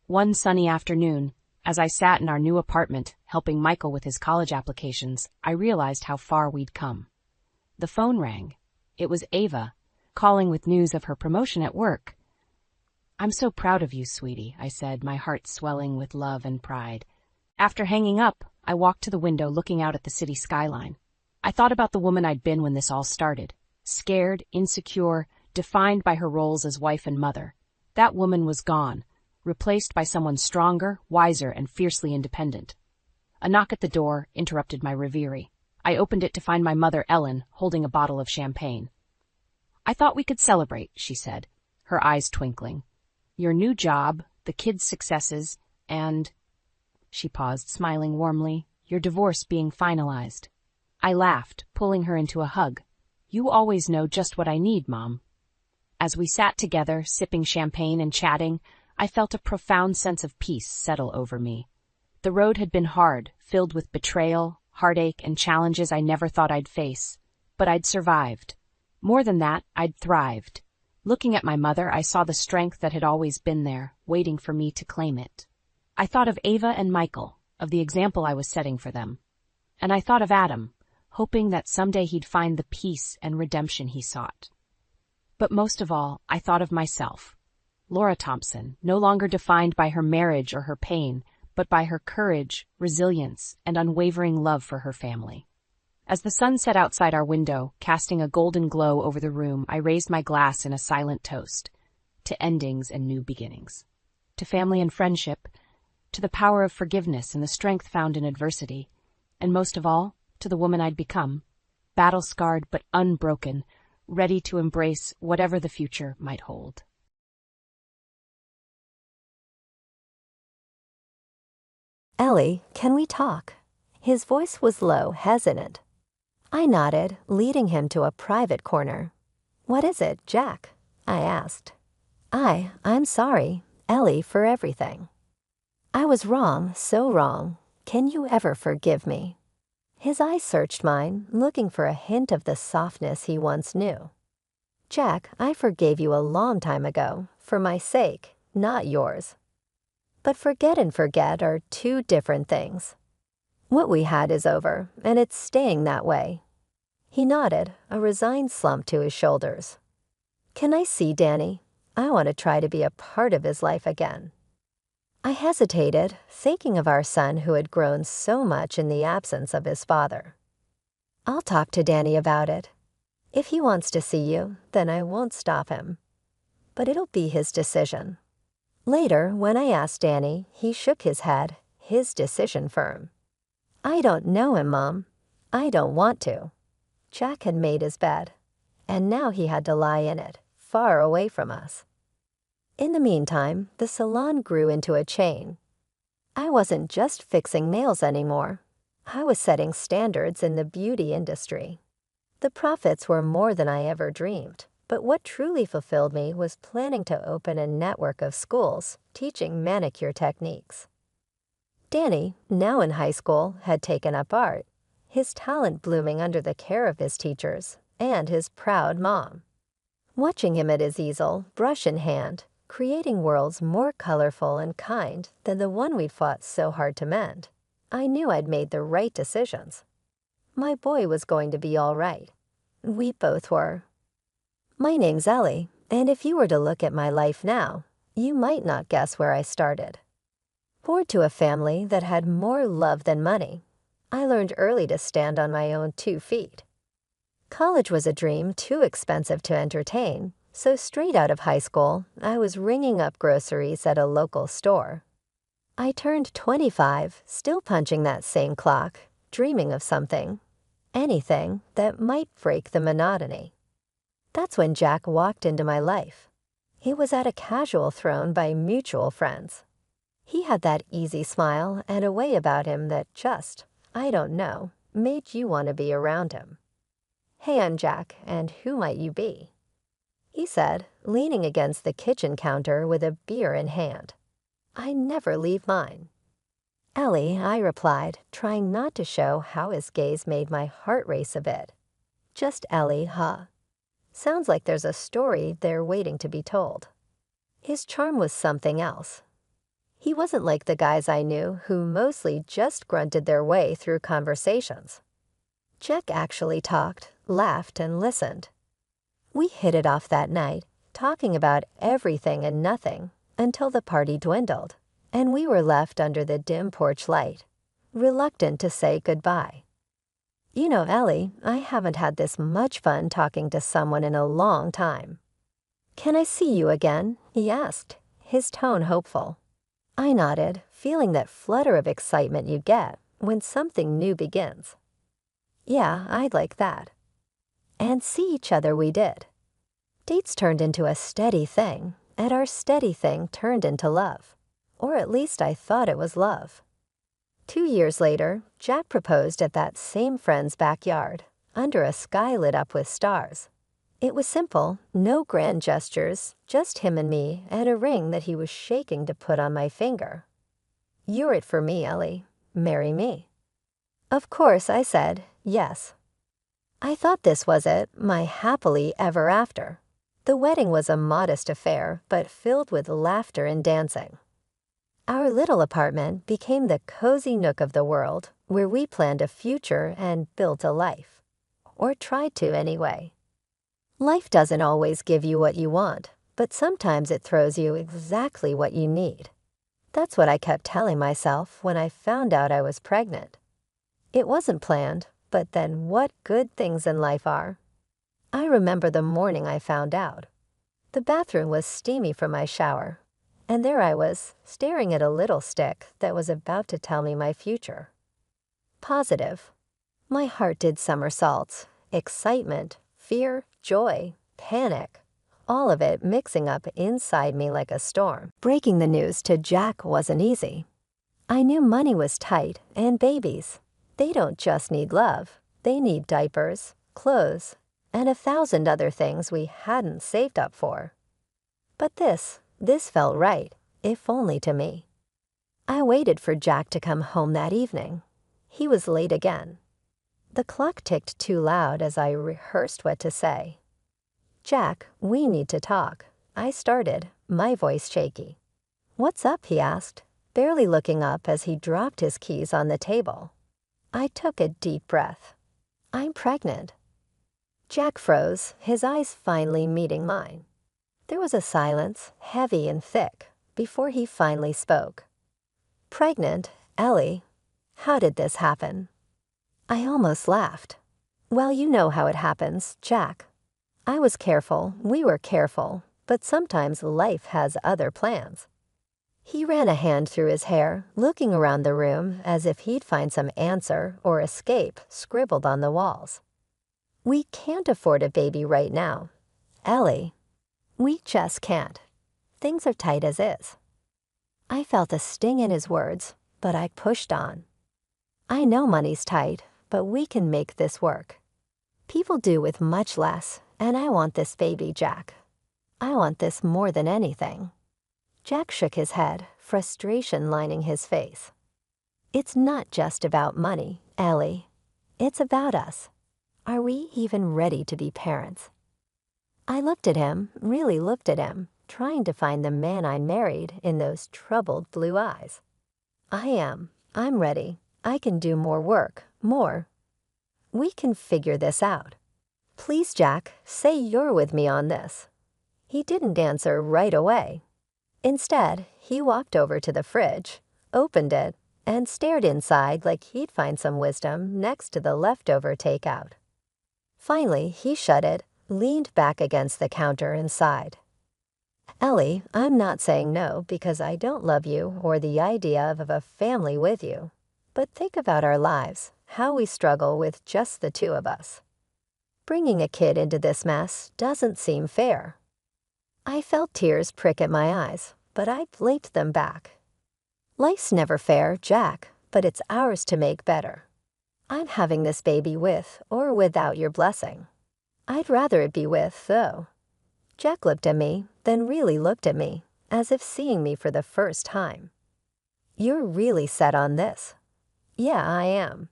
One sunny afternoon, as I sat in our new apartment, helping Michael with his college applications, I realized how far we'd come. The phone rang. It was Ava, calling with news of her promotion at work. "I'm so proud of you, sweetie," I said, my heart swelling with love and pride. After hanging up, I walked to the window looking out at the city skyline. I thought about the woman I'd been when this all started. Scared, insecure, defined by her roles as wife and mother. That woman was gone, replaced by someone stronger, wiser, and fiercely independent. A knock at the door interrupted my reverie. I opened it to find my mother, Ellen, holding a bottle of champagne. "I thought we could celebrate," she said, her eyes twinkling. "Your new job, the kids' successes, and—" she paused, smiling warmly, "your divorce being finalized." I laughed, pulling her into a hug. "You always know just what I need, Mom." As we sat together, sipping champagne and chatting, I felt a profound sense of peace settle over me. The road had been hard, filled with betrayal, heartache, and challenges I never thought I'd face. But I'd survived. More than that, I'd thrived. Looking at my mother, I saw the strength that had always been there, waiting for me to claim it. I thought of Ava and Michael, of the example I was setting for them. And I thought of Adam, hoping that someday he'd find the peace and redemption he sought. But most of all, I thought of myself. Laura Thompson, no longer defined by her marriage or her pain, but by her courage, resilience, and unwavering love for her family. As the sun set outside our window, casting a golden glow over the room, I raised my glass in a silent toast. To endings and new beginnings. To family and friendship. To the power of forgiveness and the strength found in adversity. And most of all, to the woman I'd become. Battle-scarred but unbroken, ready to embrace whatever the future might hold. "Ellie, can we talk?" His voice was low, hesitant. I nodded, leading him to a private corner. "What is it, Jack?" I asked. I'm sorry, Ellie, for everything. I was wrong, so wrong. Can you ever forgive me?" His eyes searched mine, looking for a hint of the softness he once knew. "Jack, I forgave you a long time ago, for my sake, not yours. But forget and forget are two different things. What we had is over, and it's staying that way." He nodded, a resigned slump to his shoulders. "Can I see Danny? I want to try to be a part of his life again." I hesitated, thinking of our son who had grown so much in the absence of his father. "I'll talk to Danny about it. If he wants to see you, then I won't stop him. But it'll be his decision." Later, when I asked Danny, he shook his head, his decision firm. "I don't know him, Mom. I don't want to." Jack had made his bed. and now he had to lie in it, far away from us. In the meantime, the salon grew into a chain. I wasn't just fixing nails anymore. I was setting standards in the beauty industry. The profits were more than I ever dreamed, but what truly fulfilled me was planning to open a network of schools teaching manicure techniques. Danny, now in high school, had taken up art, his talent blooming under the care of his teachers and his proud mom. Watching him at his easel, brush in hand, creating worlds more colorful and kind than the one we'd fought so hard to mend, I knew I'd made the right decisions. My boy was going to be all right. We both were. My name's Ellie, and if you were to look at my life now, you might not guess where I started. Born to a family that had more love than money, I learned early to stand on my own 2 feet. College was a dream too expensive to entertain, so straight out of high school, I was ringing up groceries at a local store. I turned 25, still punching that same clock, dreaming of something, anything that might break the monotony. That's when Jack walked into my life. It was at a casual thrown by mutual friends. He had that easy smile and a way about him that just, I don't know, made you want to be around him. "Hey, I'm Jack, and who might you be?" he said, leaning against the kitchen counter with a beer in hand. "I never leave mine." "Ellie," I replied, trying not to show how his gaze made my heart race a bit. "Just Ellie, huh? Sounds like there's a story there waiting to be told." His charm was something else. He wasn't like the guys I knew who mostly just grunted their way through conversations. Jack actually talked, laughed, and listened. We hit it off that night, talking about everything and nothing, until the party dwindled, and we were left under the dim porch light, reluctant to say goodbye. "You know, Ellie, I haven't had this much fun talking to someone in a long time." "Can I see you again?" he asked, his tone hopeful. I nodded, feeling that flutter of excitement you get when something new begins. "Yeah, I'd like that." And see each other we did. Dates turned into a steady thing, and our steady thing turned into love. Or at least I thought it was love. 2 years later, Jack proposed at that same friend's backyard, under a sky lit up with stars. It was simple, no grand gestures, just him and me and a ring that he was shaking to put on my finger. "You're it for me, Ellie. Marry me." Of course, I said, yes. I thought this was it, my happily ever after. The wedding was a modest affair, but filled with laughter and dancing. Our little apartment became the cozy nook of the world, where we planned a future and built a life. Or tried to, anyway. Life doesn't always give you what you want, but sometimes it throws you exactly what you need. That's what I kept telling myself when I found out I was pregnant. It wasn't planned, but then what good things in life are. I remember the morning I found out. The bathroom was steamy from my shower, and there I was, staring at a little stick that was about to tell me my future. Positive. My heart did somersaults, excitement, fear, joy, panic, all of it mixing up inside me like a storm. Breaking the news to Jack wasn't easy. I knew money was tight, and babies. They don't just need love. They need diapers, clothes, and 1,000 other things we hadn't saved up for. But this felt right, if only to me. I waited for Jack to come home that evening. He was late again. The clock ticked too loud as I rehearsed what to say. "Jack, we need to talk," I started, my voice shaky. "What's up?" he asked, barely looking up as he dropped his keys on the table. I took a deep breath. "I'm pregnant." Jack froze, his eyes finally meeting mine. There was a silence, heavy and thick, before he finally spoke. "Pregnant, Ellie? How did this happen?" I almost laughed. "Well, you know how it happens, Jack. I was careful, we were careful, but sometimes life has other plans." He ran a hand through his hair, looking around the room as if he'd find some answer or escape scribbled on the walls. We can't afford a baby right now. Ellie, we just can't. Things are tight as is. I felt a sting in his words, but I pushed on. I know money's tight, but we can make this work. People do with much less, and I want this baby, Jack. I want this more than anything. Jack shook his head, frustration lining his face. It's not just about money, Ellie. It's about us. Are we even ready to be parents? I looked at him, really looked at him, trying to find the man I married in those troubled blue eyes. I am. I'm ready. I can do more work, more. We can figure this out. Please, Jack, say you're with me on this. He didn't answer right away. Instead, he walked over to the fridge, opened it, and stared inside like he'd find some wisdom next to the leftover takeout. Finally, he shut it, leaned back against the counter and sighed. Ellie, I'm not saying no because I don't love you or the idea of a family with you. But think about our lives, how we struggle with just the two of us. Bringing a kid into this mess doesn't seem fair. I felt tears prick at my eyes, but I blinked them back. Life's never fair, Jack, but it's ours to make better. I'm having this baby with or without your blessing. I'd rather it be with, though. Jack looked at me, then really looked at me, as if seeing me for the first time. You're really set on this. Yeah, I am.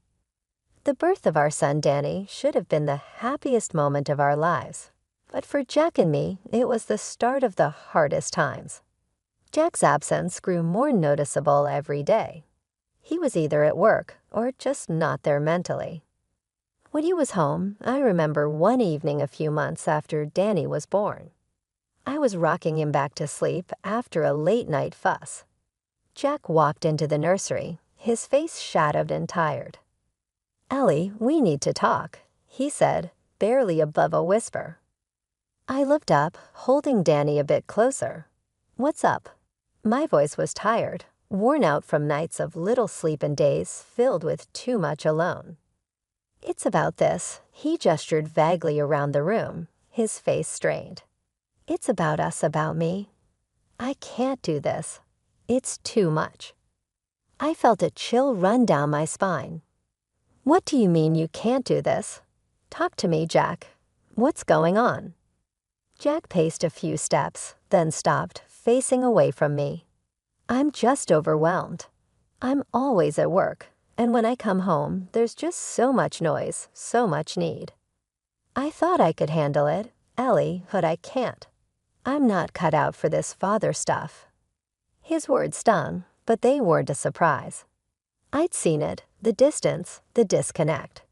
The birth of our son Danny should have been the happiest moment of our lives, but for Jack and me, it was the start of the hardest times. Jack's absence grew more noticeable every day. He was either at work or just not there mentally. When he was home, I remember one evening a few months after Danny was born. I was rocking him back to sleep after a late-night fuss. Jack walked into the nursery, his face shadowed and tired. Ellie, we need to talk, he said, barely above a whisper. I looked up, holding Danny a bit closer. What's up? My voice was tired, worn out from nights of little sleep and days filled with too much alone. It's about this, he gestured vaguely around the room, his face strained. It's about us, about me. I can't do this. It's too much. I felt a chill run down my spine. What do you mean you can't do this? Talk to me, Jack. What's going on? Jack paced a few steps, then stopped, facing away from me. I'm just overwhelmed. I'm always at work, and when I come home, there's just so much noise, so much need. I thought I could handle it, Ellie, but I can't. I'm not cut out for this father stuff. His words stung, but they weren't a surprise. I'd seen it, the distance, the disconnect.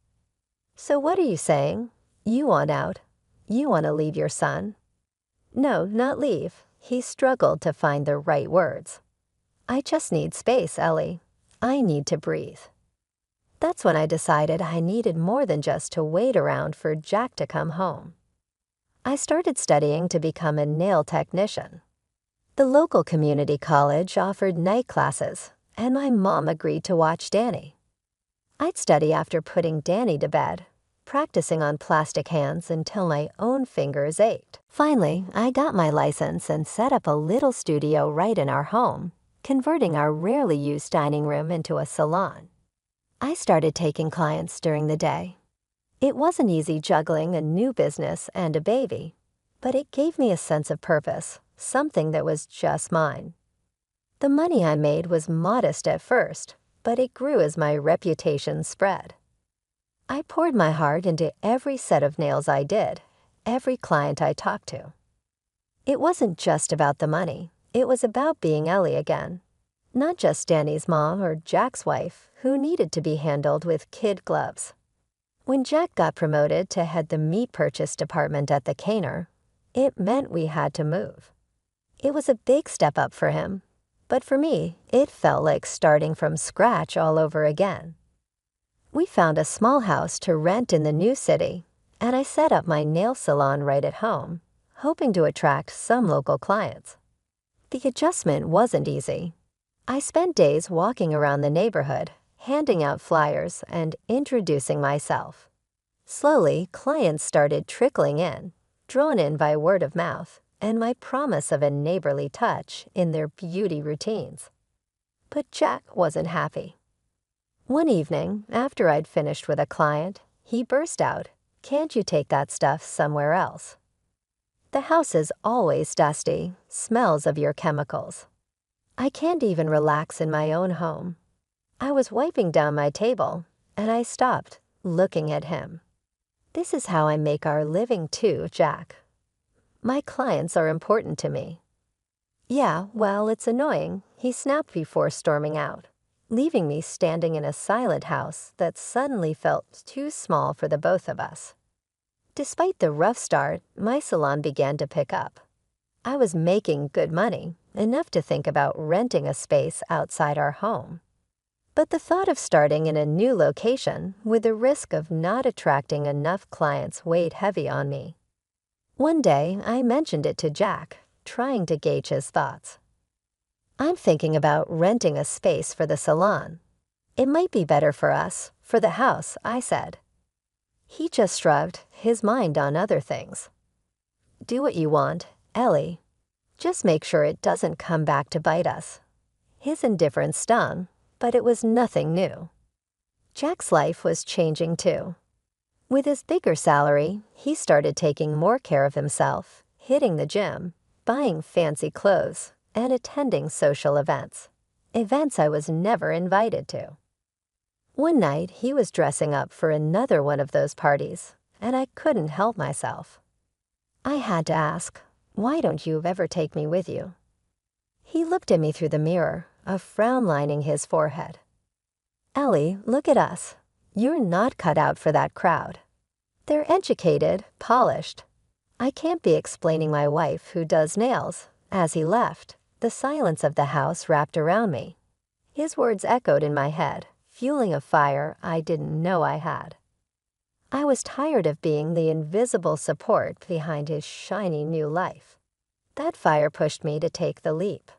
So what are you saying? You want out. You want to leave your son. No, not leave. He struggled to find the right words. I just need space, Ellie. I need to breathe. That's when I decided I needed more than just to wait around for Jack to come home. I started studying to become a nail technician. The local community college offered night classes, and my mom agreed to watch Danny. I'd study after putting Danny to bed, practicing on plastic hands until my own fingers ached. Finally, I got my license and set up a little studio right in our home, converting our rarely used dining room into a salon. I started taking clients during the day. It wasn't easy juggling a new business and a baby, but it gave me a sense of purpose, something that was just mine. The money I made was modest at first, but it grew as my reputation spread. I poured my heart into every set of nails I did, every client I talked to. It wasn't just about the money, it was about being Ellie again. Not just Danny's mom or Jack's wife, who needed to be handled with kid gloves. When Jack got promoted to head the meat purchase department at the canner, it meant we had to move. It was a big step up for him, but for me, it felt like starting from scratch all over again. We found a small house to rent in the new city, and I set up my nail salon right at home, hoping to attract some local clients. The adjustment wasn't easy. I spent days walking around the neighborhood, handing out flyers and introducing myself. Slowly, clients started trickling in, drawn in by word of mouth and my promise of a neighborly touch in their beauty routines. But Jack wasn't happy. One evening, after I'd finished with a client, he burst out, "Can't you take that stuff somewhere else? The house is always dusty, smells of your chemicals. I can't even relax in my own home." I was wiping down my table, and I stopped, looking at him. "This is how I make our living too, Jack. My clients are important to me." "Yeah, well, it's annoying," he snapped before storming out, leaving me standing in a silent house that suddenly felt too small for the both of us. Despite the rough start, my salon began to pick up. I was making good money, enough to think about renting a space outside our home. But the thought of starting in a new location with the risk of not attracting enough clients weighed heavy on me. One day, I mentioned it to Jack, trying to gauge his thoughts. "I'm thinking about renting a space for the salon. It might be better for us, for the house," I said. He just shrugged, his mind on other things. "Do what you want, Ellie. Just make sure it doesn't come back to bite us." His indifference stung, but it was nothing new. Jack's life was changing too. With his bigger salary, he started taking more care of himself, hitting the gym, buying fancy clothes, and attending social events. Events I was never invited to. One night, he was dressing up for another one of those parties, and I couldn't help myself. I had to ask, "Why don't you ever take me with you?" He looked at me through the mirror, a frown lining his forehead. "Ellie, look at us. You're not cut out for that crowd. They're educated, polished. I can't be explaining my wife who does nails." As he left, the silence of the house wrapped around me. His words echoed in my head, fueling a fire I didn't know I had. I was tired of being the invisible support behind his shiny new life. That fire pushed me to take the leap.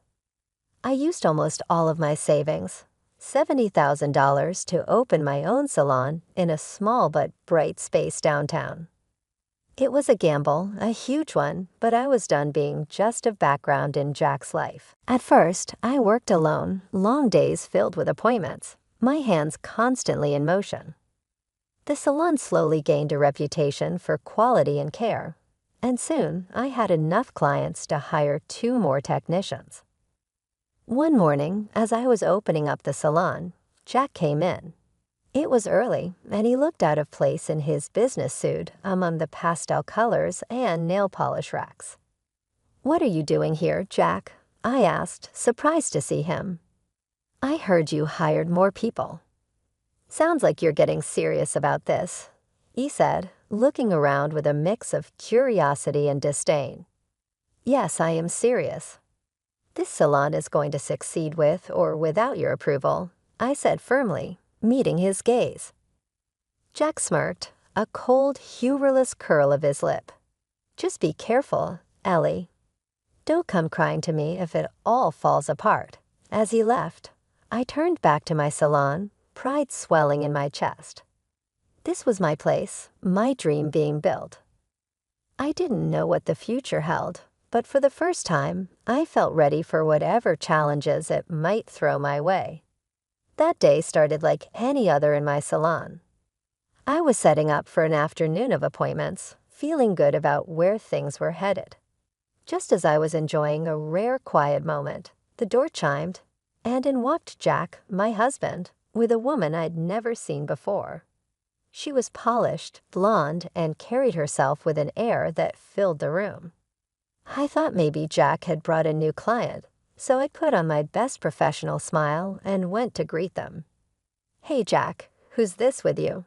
I used almost all of my savings, $70,000, to open my own salon in a small but bright space downtown. It was a gamble, a huge one, but I was done being just a background in Jack's life. At first, I worked alone, long days filled with appointments, my hands constantly in motion. The salon slowly gained a reputation for quality and care, and soon I had enough clients to hire 2 more technicians. One morning, as I was opening up the salon, Jack came in. It was early, and he looked out of place in his business suit among the pastel colors and nail polish racks. "What are you doing here, Jack?" I asked, surprised to see him. "I heard you hired more people." "Sounds like you're getting serious about this," he said, looking around with a mix of curiosity and disdain. "Yes, I am serious. This salon is going to succeed with or without your approval," I said firmly, meeting his gaze. Jack smirked, a cold, humorless curl of his lip. "Just be careful, Ellie. Don't come crying to me if it all falls apart." As he left, I turned back to my salon, pride swelling in my chest. This was my place, my dream being built. I didn't know what the future held, but for the first time, I felt ready for whatever challenges it might throw my way. That day started like any other in my salon. I was setting up for an afternoon of appointments, feeling good about where things were headed. Just as I was enjoying a rare quiet moment, the door chimed, and in walked Jack, my husband, with a woman I'd never seen before. She was polished, blonde, and carried herself with an air that filled the room. I thought maybe Jack had brought a new client, so I put on my best professional smile and went to greet them. "Hey, Jack, who's this with you?"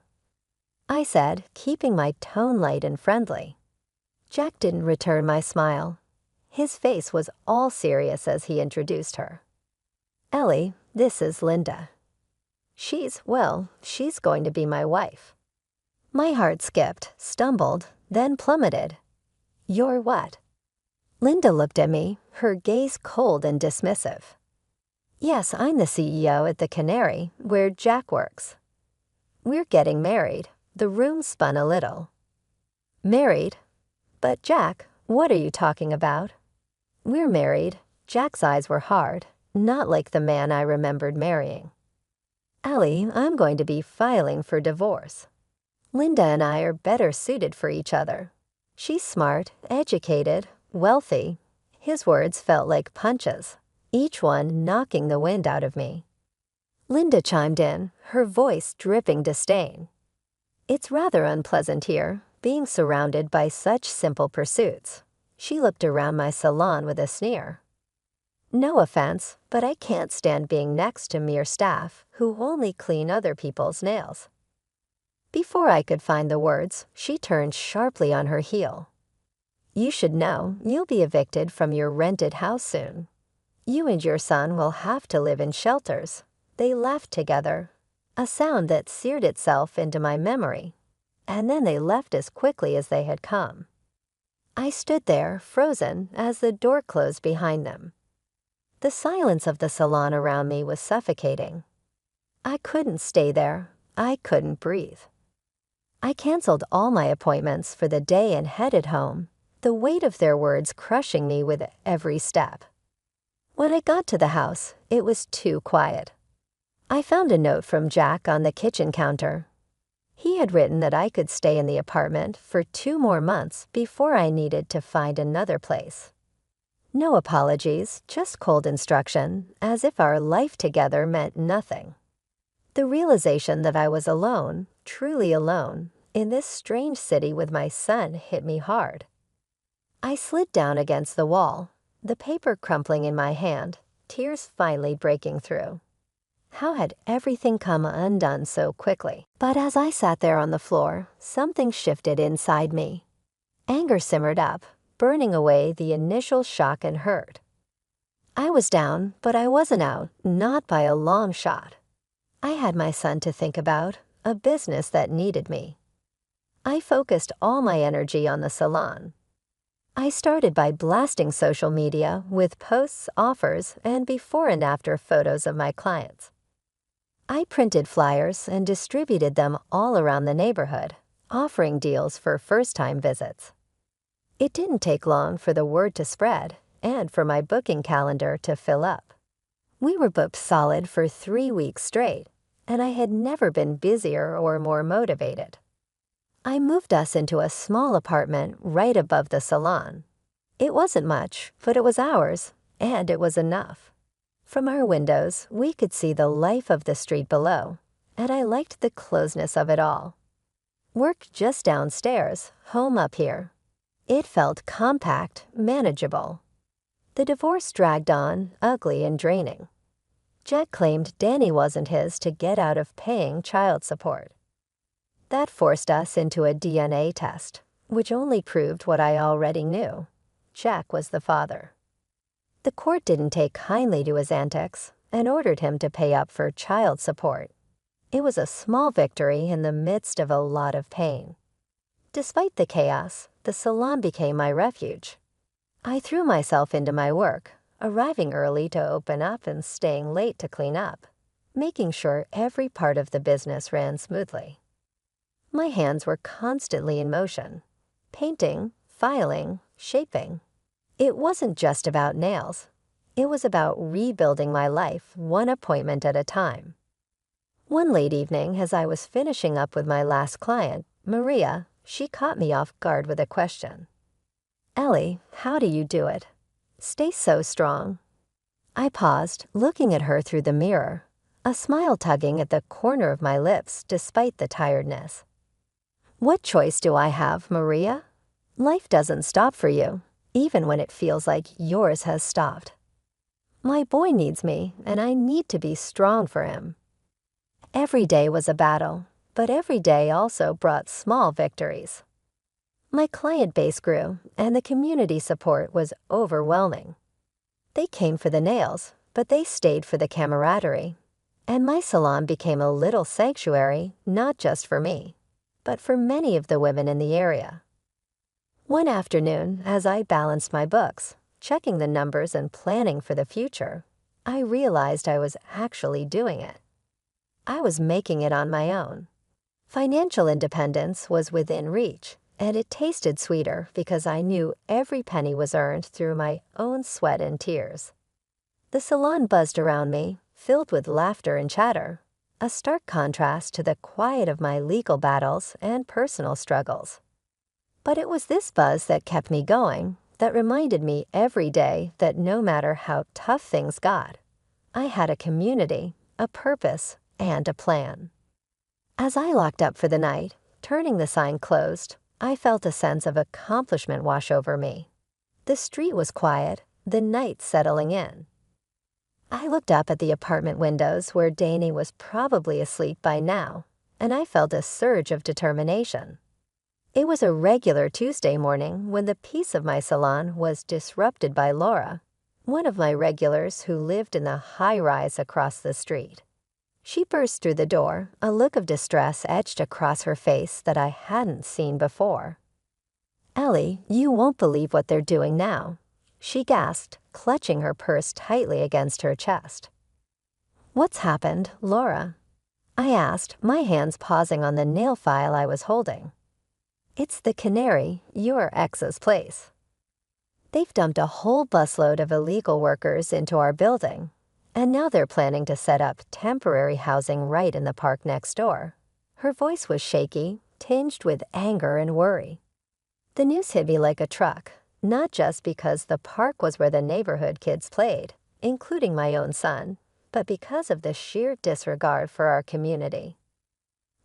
I said, keeping my tone light and friendly. Jack didn't return my smile. His face was all serious as he introduced her. "Ellie, this is Linda. She's going to be my wife." My heart skipped, stumbled, then plummeted. "You're what?" Linda looked at me, her gaze cold and dismissive. "Yes, I'm the CEO at the Canary, where Jack works. We're getting married, The room spun a little. Married? But Jack, what are you talking about? We're married. Jack's eyes were hard, not like the man I remembered marrying. Ellie, I'm going to be filing for divorce. Linda and I are better suited for each other. She's smart, educated, wealthy. His words felt like punches, each one knocking the wind out of me. Linda chimed in, her voice dripping disdain. It's rather unpleasant here, being surrounded by such simple pursuits. She looked around my salon with a sneer. No offense, but I can't stand being next to mere staff who only clean other people's nails. Before I could find the words, she turned sharply on her heel. You should know you'll be evicted from your rented house soon. You and your son will have to live in shelters. They left together, a sound that seared itself into my memory, and then they left as quickly as they had come. I stood there, frozen, as the door closed behind them. The silence of the salon around me was suffocating. I couldn't stay there. I couldn't breathe. I canceled all my appointments for the day and headed home, the weight of their words crushing me with every step. When I got to the house, it was too quiet. I found a note from Jack on the kitchen counter. He had written that I could stay in the apartment for 2 more months before I needed to find another place. No apologies, just cold instruction, as if our life together meant nothing. The realization that I was alone, truly alone, in this strange city with my son hit me hard. I slid down against the wall, the paper crumpling in my hand, tears finally breaking through. How had everything come undone so quickly? But as I sat there on the floor, something shifted inside me. Anger simmered up, burning away the initial shock and hurt. I was down, but I wasn't out, not by a long shot. I had my son to think about, a business that needed me. I focused all my energy on the salon. I started by blasting social media with posts, offers, and before and after photos of my clients. I printed flyers and distributed them all around the neighborhood, offering deals for first-time visits. It didn't take long for the word to spread and for my booking calendar to fill up. We were booked solid for 3 weeks straight, and I had never been busier or more motivated. I moved us into a small apartment right above the salon. It wasn't much, but it was ours, and it was enough. From our windows, we could see the life of the street below, and I liked the closeness of it all. Work just downstairs, home up here. It felt compact, manageable. The divorce dragged on, ugly and draining. Jack claimed Danny wasn't his to get out of paying child support. That forced us into a DNA test, which only proved what I already knew. Jack was the father. The court didn't take kindly to his antics and ordered him to pay up for child support. It was a small victory in the midst of a lot of pain. Despite the chaos, the salon became my refuge. I threw myself into my work, arriving early to open up and staying late to clean up, making sure every part of the business ran smoothly. My hands were constantly in motion, painting, filing, shaping. It wasn't just about nails. It was about rebuilding my life one appointment at a time. One late evening, as I was finishing up with my last client, Maria, she caught me off guard with a question. Ellie, how do you do it? Stay so strong. I paused, looking at her through the mirror, a smile tugging at the corner of my lips despite the tiredness. What choice do I have, Maria? Life doesn't stop for you, even when it feels like yours has stopped. My boy needs me, and I need to be strong for him. Every day was a battle, but every day also brought small victories. My client base grew, and the community support was overwhelming. They came for the nails, but they stayed for the camaraderie, and my salon became a little sanctuary, not just for me, but for many of the women in the area. One afternoon, as I balanced my books, checking the numbers and planning for the future, I realized I was actually doing it. I was making it on my own. Financial independence was within reach, and it tasted sweeter because I knew every penny was earned through my own sweat and tears. The salon buzzed around me, filled with laughter and chatter, a stark contrast to the quiet of my legal battles and personal struggles. But it was this buzz that kept me going, that reminded me every day that no matter how tough things got, I had a community, a purpose, and a plan. As I locked up for the night, turning the sign closed, I felt a sense of accomplishment wash over me. The street was quiet, the night settling in. I looked up at the apartment windows where Danny was probably asleep by now, and I felt a surge of determination. It was a regular Tuesday morning when the peace of my salon was disrupted by Laura, one of my regulars who lived in the high-rise across the street. She burst through the door, a look of distress etched across her face that I hadn't seen before. "Ellie, you won't believe what they're doing now," she gasped, clutching her purse tightly against her chest. "What's happened, Laura?" I asked, my hands pausing on the nail file I was holding. "It's the Canary, your ex's place. They've dumped a whole busload of illegal workers into our building, and now they're planning to set up temporary housing right in the park next door." Her voice was shaky, tinged with anger and worry. The news hit me like a truck, not just because the park was where the neighborhood kids played, including my own son, but because of the sheer disregard for our community.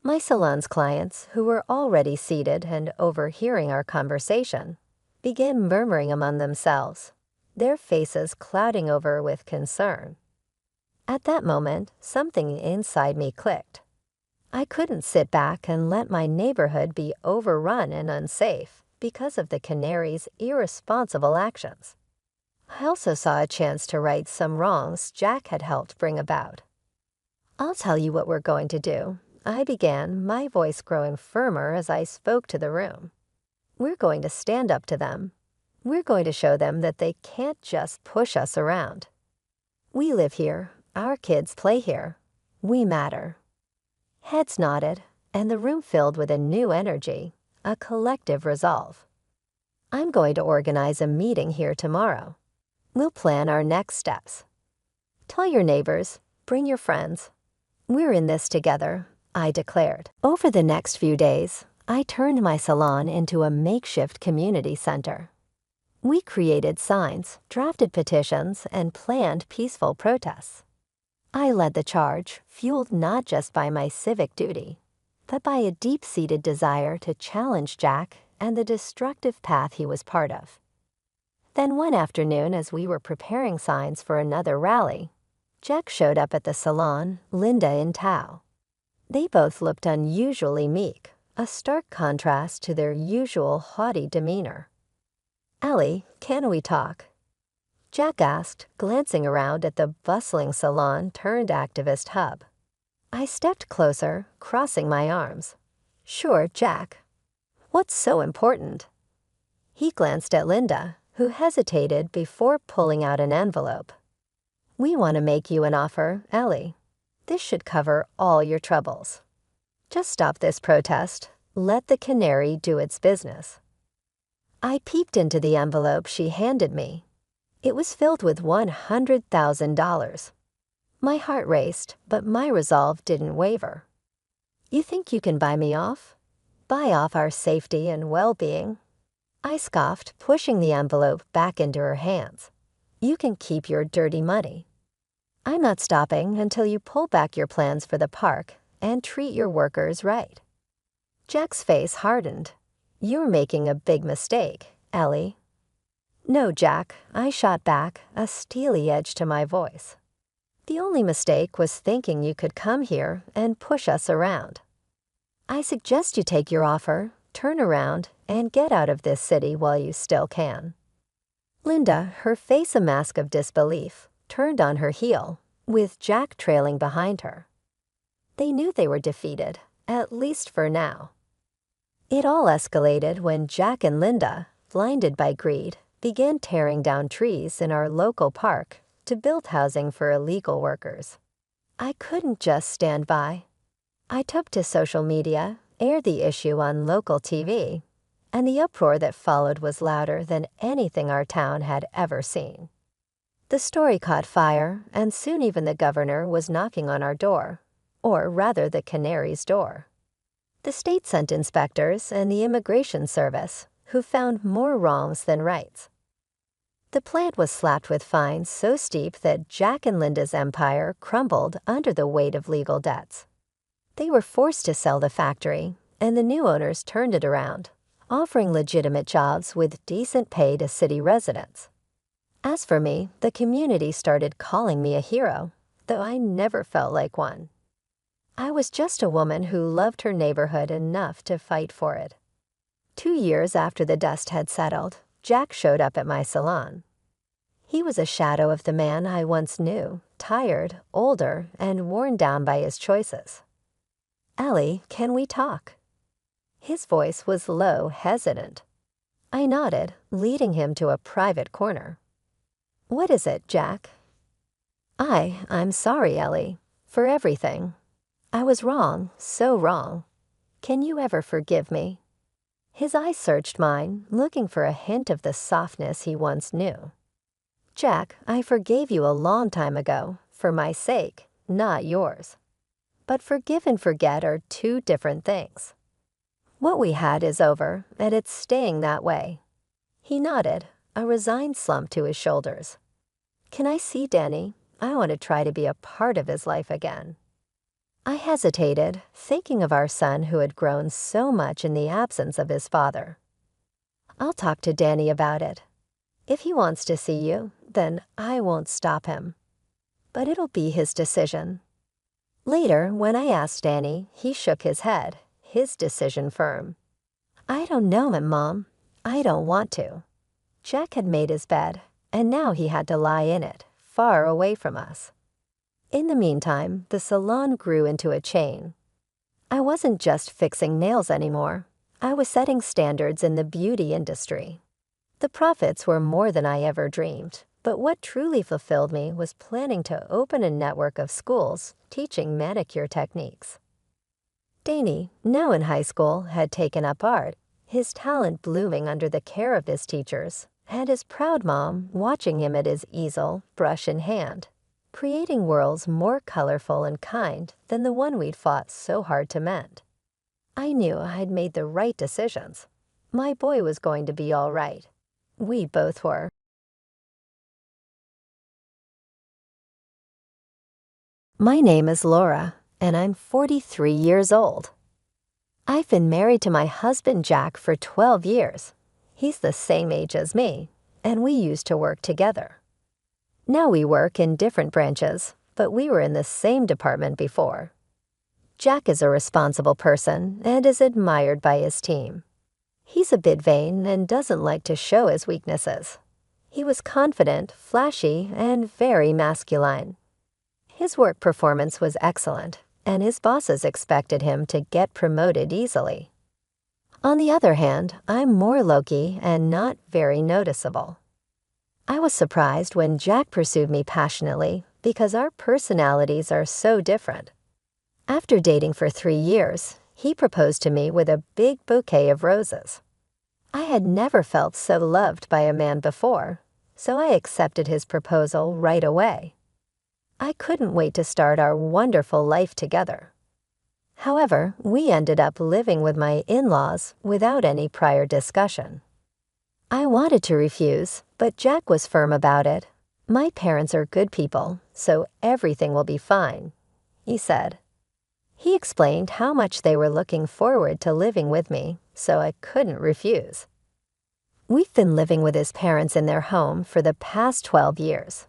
My salon's clients, who were already seated and overhearing our conversation, began murmuring among themselves, their faces clouding over with concern. At that moment, something inside me clicked. I couldn't sit back and let my neighborhood be overrun and unsafe because of the Canary's irresponsible actions. I also saw a chance to right some wrongs Jack had helped bring about. "I'll tell you what we're going to do," I began, my voice growing firmer as I spoke to the room. "We're going to stand up to them. We're going to show them that they can't just push us around. We live here. Our kids play here. We matter." Heads nodded, and the room filled with a new energy, a collective resolve. "I'm going to organize a meeting here tomorrow. We'll plan our next steps. Tell your neighbors, bring your friends. We're in this together," I declared. Over the next few days, I turned my salon into a makeshift community center. We created signs, drafted petitions, and planned peaceful protests. I led the charge, fueled not just by my civic duty, but by a deep-seated desire to challenge Jack and the destructive path he was part of. Then one afternoon, as we were preparing signs for another rally, Jack showed up at the salon, Linda in tow. They both looked unusually meek, a stark contrast to their usual haughty demeanor. "Ellie, can we talk?" Jack asked, glancing around at the bustling salon-turned-activist hub. I stepped closer, crossing my arms. "Sure, Jack. What's so important?" He glanced at Linda, who hesitated before pulling out an envelope. "We want to make you an offer, Ellie. This should cover all your troubles. Just stop this protest. Let the Canary do its business." I peeked into the envelope she handed me. It was filled with $100,000. My heart raced, but my resolve didn't waver. "You think you can buy me off? Buy off our safety and well-being?" I scoffed, pushing the envelope back into her hands. "You can keep your dirty money. I'm not stopping until you pull back your plans for the park and treat your workers right." Jack's face hardened. "You're making a big mistake, Ellie." "No, Jack," I shot back, a steely edge to my voice. "The only mistake was thinking you could come here and push us around. I suggest you take your offer, turn around, and get out of this city while you still can." Linda, her face a mask of disbelief, turned on her heel, with Jack trailing behind her. They knew they were defeated, at least for now. It all escalated when Jack and Linda, blinded by greed, began tearing down trees in our local park to build housing for illegal workers. I couldn't just stand by. I took to social media, aired the issue on local TV, and the uproar that followed was louder than anything our town had ever seen. The story caught fire, and soon even the governor was knocking on our door, or rather the canary's door. The state sent inspectors and the immigration service, who found more wrongs than rights. The plant was slapped with fines so steep that Jack and Linda's empire crumbled under the weight of legal debts. They were forced to sell the factory, and the new owners turned it around, offering legitimate jobs with decent pay to city residents. As for me, the community started calling me a hero, though I never felt like one. I was just a woman who loved her neighborhood enough to fight for it. 2 years after the dust had settled, Jack showed up at my salon. He was a shadow of the man I once knew, tired, older, and worn down by his choices. "Ellie, can we talk?" His voice was low, hesitant. I nodded, leading him to a private corner. "What is it, Jack?" I'm sorry, Ellie, for everything. I was wrong, so wrong. Can you ever forgive me?" His eyes searched mine, looking for a hint of the softness he once knew. "Jack, I forgave you a long time ago, for my sake, not yours. But forgive and forget are two different things. What we had is over, and it's staying that way." He nodded, a resigned slump to his shoulders. "Can I see Danny? I want to try to be a part of his life again." I hesitated, thinking of our son who had grown so much in the absence of his father. "I'll talk to Danny about it. If he wants to see you, then I won't stop him. But it'll be his decision." Later, when I asked Danny, he shook his head, his decision firm. "I don't know him, Mom. I don't want to." Jack had made his bed, and now he had to lie in it, far away from us. In the meantime, the salon grew into a chain. I wasn't just fixing nails anymore. I was setting standards in the beauty industry. The profits were more than I ever dreamed, but what truly fulfilled me was planning to open a network of schools teaching manicure techniques. Danny, now in high school, had taken up art, his talent blooming under the care of his teachers, and his proud mom watching him at his easel, brush in hand, creating worlds more colorful and kind than the one we'd fought so hard to mend. I knew I'd made the right decisions. My boy was going to be all right. We both were. My name is Laura, and I'm 43 years old. I've been married to my husband Jack for 12 years. He's the same age as me, and we used to work together. Now we work in different branches, but we were in the same department before. Jack is a responsible person and is admired by his team. He's a bit vain and doesn't like to show his weaknesses. He was confident, flashy, and very masculine. His work performance was excellent, and his bosses expected him to get promoted easily. On the other hand, I'm more low-key and not very noticeable. I was surprised when Jack pursued me passionately because our personalities are so different. After dating for 3 years, he proposed to me with a big bouquet of roses. I had never felt so loved by a man before, so I accepted his proposal right away. I couldn't wait to start our wonderful life together. However, we ended up living with my in-laws without any prior discussion. I wanted to refuse, but Jack was firm about it. "My parents are good people, so everything will be fine," he said. He explained how much they were looking forward to living with me, so I couldn't refuse. We've been living with his parents in their home for the past 12 years.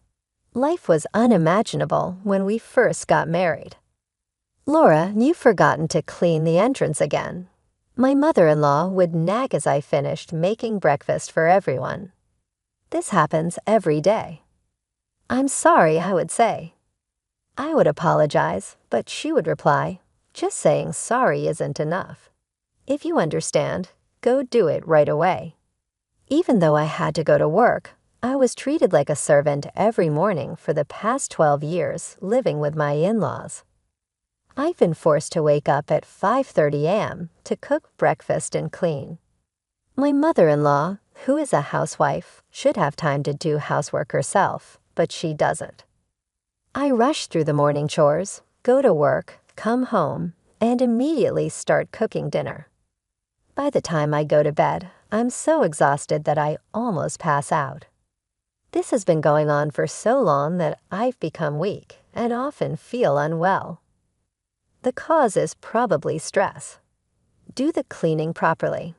Life was unimaginable when we first got married. "Laura, you've forgotten to clean the entrance again." My mother-in-law would nag as I finished making breakfast for everyone. This happens every day. "I'm sorry," I would say. I would apologize, but she would reply, "Just saying sorry isn't enough. If you understand, go do it right away." Even though I had to go to work, I was treated like a servant every morning for the past 12 years living with my in-laws. I've been forced to wake up at 5:30 a.m. to cook breakfast and clean. My mother-in-law, who is a housewife, should have time to do housework herself, but she doesn't. I rush through the morning chores, go to work, come home, and immediately start cooking dinner. By the time I go to bed, I'm so exhausted that I almost pass out. This has been going on for so long that I've become weak and often feel unwell. The cause is probably stress. Do the cleaning properly.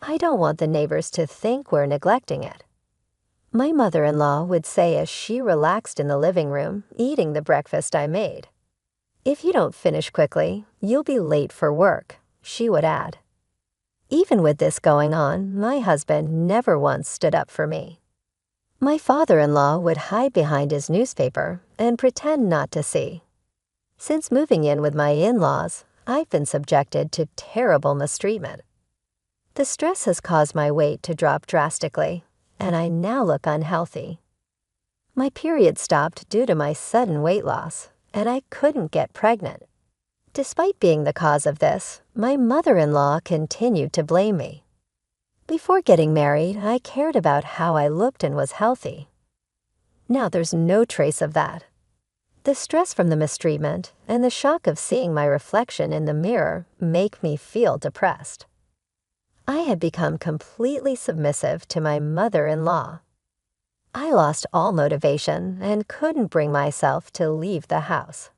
I don't want the neighbors to think we're neglecting it. My mother-in-law would say as she relaxed in the living room, eating the breakfast I made. "If you don't finish quickly, you'll be late for work," she would add. Even with this going on, my husband never once stood up for me. My father-in-law would hide behind his newspaper and pretend not to see. Since moving in with my in-laws, I've been subjected to terrible mistreatment. The stress has caused my weight to drop drastically, and I now look unhealthy. My period stopped due to my sudden weight loss, and I couldn't get pregnant. Despite being the cause of this, my mother-in-law continued to blame me. Before getting married, I cared about how I looked and was healthy. Now there's no trace of that. The stress from the mistreatment and the shock of seeing my reflection in the mirror make me feel depressed. I had become completely submissive to my mother-in-law. I lost all motivation and couldn't bring myself to leave the house.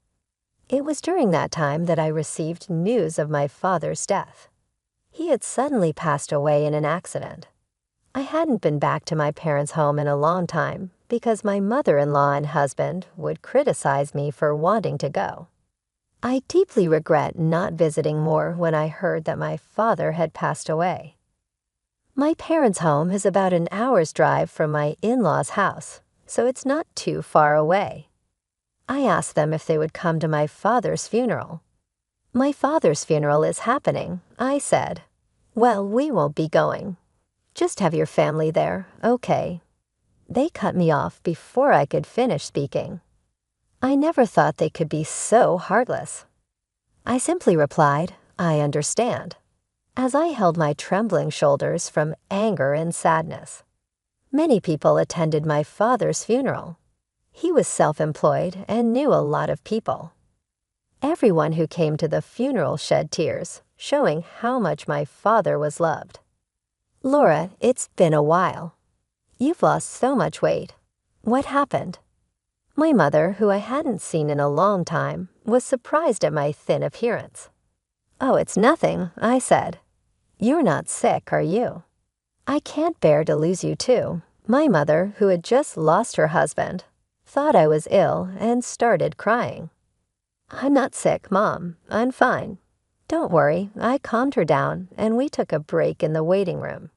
It was during that time that I received news of my father's death. He had suddenly passed away in an accident. I hadn't been back to my parents' home in a long time because my mother-in-law and husband would criticize me for wanting to go. I deeply regret not visiting more when I heard that my father had passed away. My parents' home is about an hour's drive from my in-laws' house, so it's not too far away. I asked them if they would come to my father's funeral. "My father's funeral is happening," I said. "Well, we won't be going. Just have your family there, okay?" They cut me off before I could finish speaking. I never thought they could be so heartless. I simply replied, "I understand," as I held my trembling shoulders from anger and sadness. Many people attended my father's funeral. He was self-employed and knew a lot of people. Everyone who came to the funeral shed tears, showing how much my father was loved. "Laura, it's been a while. You've lost so much weight. What happened?" My mother, who I hadn't seen in a long time, was surprised at my thin appearance. "Oh, it's nothing," I said. "You're not sick, are you?" I can't bear to lose you too. My mother, who had just lost her husband, thought I was ill and started crying. "I'm not sick, Mom. I'm fine." "Don't worry," I calmed her down, and we took a break in the waiting room.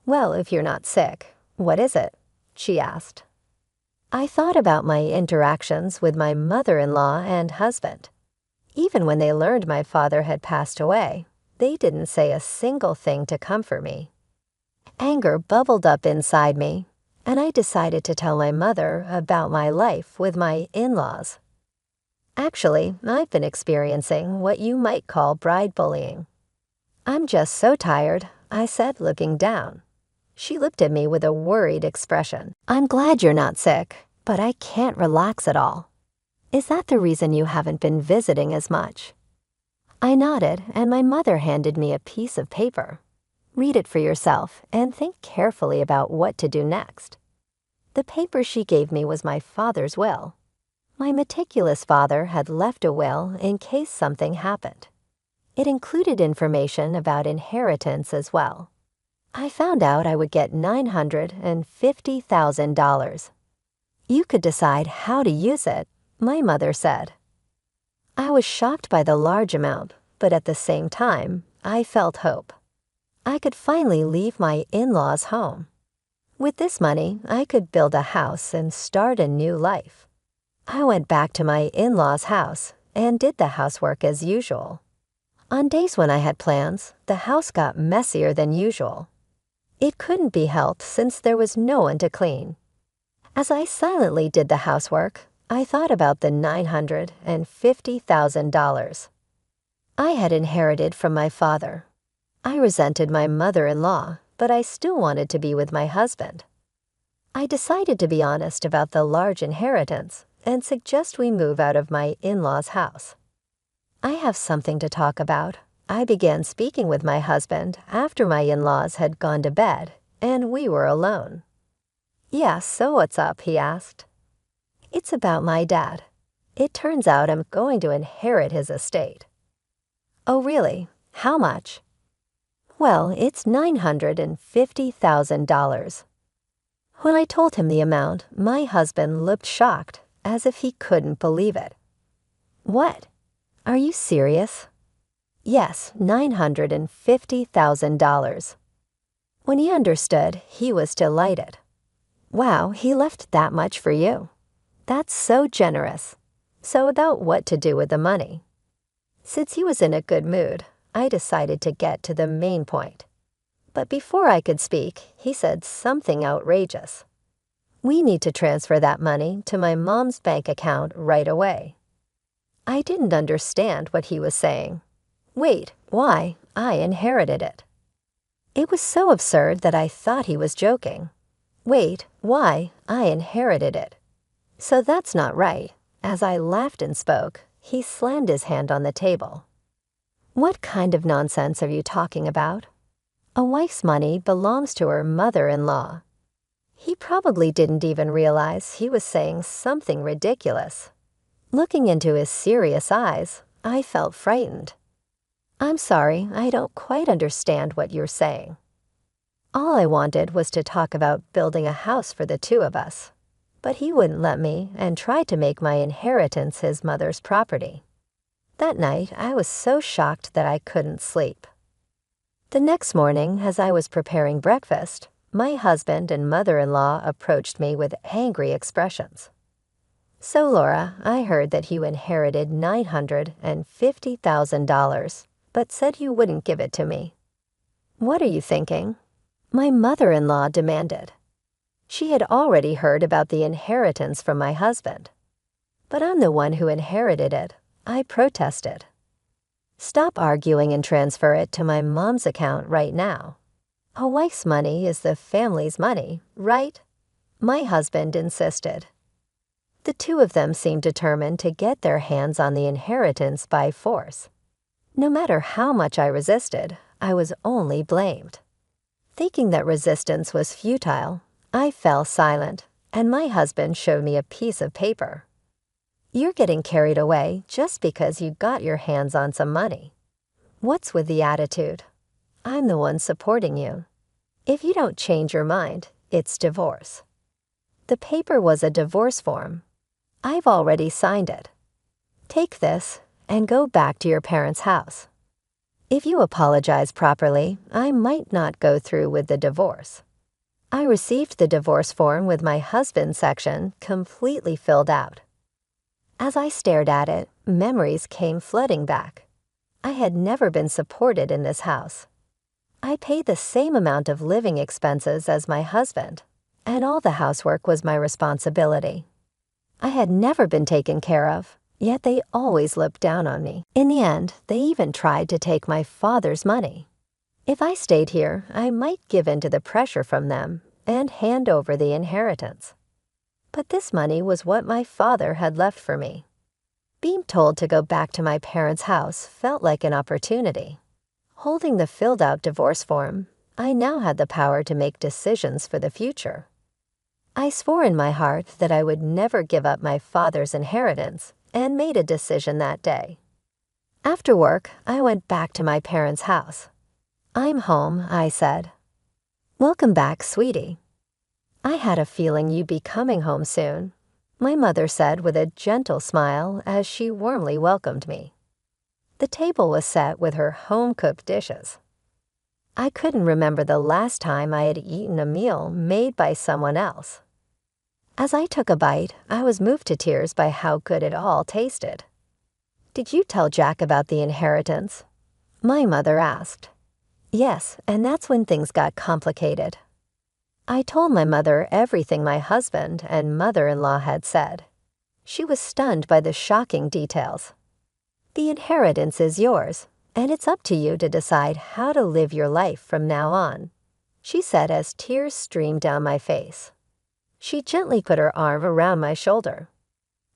"Well, if you're not sick, what is it?" she asked. I thought about my interactions with my mother-in-law and husband. Even when they learned my father had passed away, they didn't say a single thing to comfort me. Anger bubbled up inside me, and I decided to tell my mother about my life with my in-laws. "Actually, I've been experiencing what you might call bride bullying." "I'm just so tired," I said, looking down. She looked at me with a worried expression. "I'm glad you're not sick, but I can't relax at all. Is that the reason you haven't been visiting as much?" I nodded, and my mother handed me a piece of paper. "Read it for yourself and think carefully about what to do next." The paper she gave me was my father's will. My meticulous father had left a will in case something happened. It included information about inheritance as well. I found out I would get $950,000. You could decide how to use it, my mother said. I was shocked by the large amount, but at the same time, I felt hope. I could finally leave my in-laws' home. With this money, I could build a house and start a new life. I went back to my in-laws' house and did the housework as usual. On days when I had plans, the house got messier than usual. It couldn't be helped since there was no one to clean. As I silently did the housework, I thought about the $950,000 I had inherited from my father. I resented my mother-in-law, but I still wanted to be with my husband. I decided to be honest about the large inheritance and suggest we move out of my in-laws' house. I have something to talk about. I began speaking with my husband after my in-laws had gone to bed and we were alone. "Yes, so what's up?" he asked. "It's about my dad. It turns out I'm going to inherit his estate." "Oh, really? How much?" "Well, it's $950,000. When I told him the amount, my husband looked shocked, as if he couldn't believe it. "What? Are you serious?" "Yes, $950,000. When he understood, he was delighted. "Wow, he left that much for you. That's so generous." So about what to do with the money. Since he was in a good mood, I decided to get to the main point. But before I could speak, he said something outrageous. "We need to transfer that money to my mom's bank account right away." I didn't understand what he was saying. Wait, why? I inherited it. It was so absurd that I thought he was joking. Wait, why? I inherited it. So that's not right. As I laughed and spoke, he slammed his hand on the table. "What kind of nonsense are you talking about? A wife's money belongs to her mother-in-law." He probably didn't even realize he was saying something ridiculous. Looking into his serious eyes, I felt frightened. "I'm sorry, I don't quite understand what you're saying." All I wanted was to talk about building a house for the two of us. But he wouldn't let me and tried to make my inheritance his mother's property. That night, I was so shocked that I couldn't sleep. The next morning, as I was preparing breakfast, my husband and mother-in-law approached me with angry expressions. "So, Laura, I heard that you inherited $950,000, but said you wouldn't give it to me. What are you thinking?" My mother-in-law demanded. She had already heard about the inheritance from my husband. But I'm the one who inherited it. I protested. "Stop arguing and transfer it to my mom's account right now. A wife's money is the family's money, right?" My husband insisted. The two of them seemed determined to get their hands on the inheritance by force. No matter how much I resisted, I was only blamed. Thinking that resistance was futile, I fell silent, and my husband showed me a piece of paper. "You're getting carried away just because you got your hands on some money. What's with the attitude? I'm the one supporting you. If you don't change your mind, it's divorce." The paper was a divorce form. "I've already signed it. Take this and go back to your parents' house. If you apologize properly, I might not go through with the divorce." I received the divorce form with my husband's section completely filled out. As I stared at it, memories came flooding back. I had never been supported in this house. I paid the same amount of living expenses as my husband, and all the housework was my responsibility. I had never been taken care of, yet they always looked down on me. In the end, they even tried to take my father's money. If I stayed here, I might give in to the pressure from them and hand over the inheritance. But this money was what my father had left for me. Being told to go back to my parents' house felt like an opportunity. Holding the filled-out divorce form, I now had the power to make decisions for the future. I swore in my heart that I would never give up my father's inheritance and made a decision that day. After work, I went back to my parents' house. "I'm home," I said. "Welcome back, sweetie." "I had a feeling you'd be coming home soon," my mother said with a gentle smile as she warmly welcomed me. The table was set with her home-cooked dishes. I couldn't remember the last time I had eaten a meal made by someone else. As I took a bite, I was moved to tears by how good it all tasted. "Did you tell Jack about the inheritance?" my mother asked. "Yes, and that's when things got complicated." I told my mother everything my husband and mother-in-law had said. She was stunned by the shocking details. "The inheritance is yours, and it's up to you to decide how to live your life from now on," she said as tears streamed down my face. She gently put her arm around my shoulder.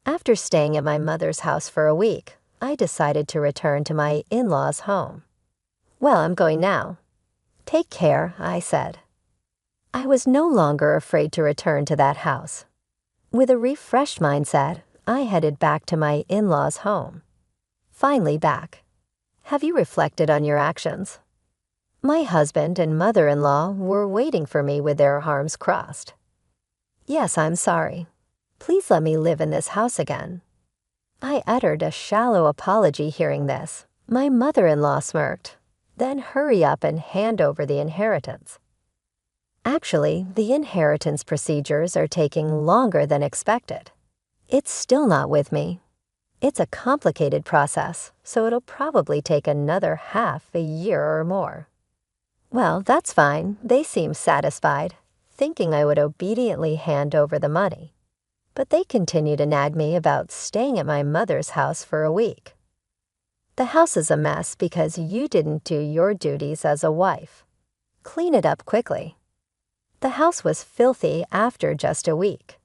After staying at my mother's house for a week, I decided to return to my in-laws' home. "Well, I'm going now." "Take care," I said. I was no longer afraid to return to that house. With a refreshed mindset, I headed back to my in-laws' home. Finally back. Have you reflected on your actions? My husband and mother-in-law were waiting for me with their arms crossed. "Yes, I'm sorry. Please let me live in this house again." I uttered a shallow apology hearing this. My mother-in-law smirked. "Then hurry up and hand over the inheritance." Actually, the inheritance procedures are taking longer than expected. It's still not with me. It's a complicated process, so it'll probably take another half a year or more. Well, that's fine. They seem satisfied, thinking I would obediently hand over the money. But they continue to nag me about staying at my mother's house for a week. "The house is a mess because you didn't do your duties as a wife. Clean it up quickly." The house was filthy after just a week.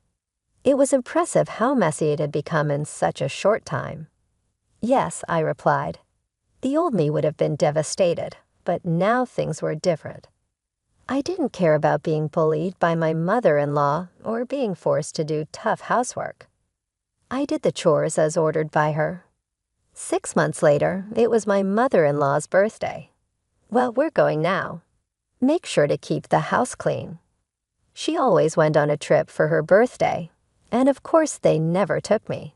It was impressive how messy it had become in such a short time. "Yes," I replied. The old me would have been devastated, but now things were different. I didn't care about being bullied by my mother-in-law or being forced to do tough housework. I did the chores as ordered by her. 6 months later, it was my mother-in-law's birthday. "Well, we're going now. Make sure to keep the house clean." She always went on a trip for her birthday, and of course they never took me.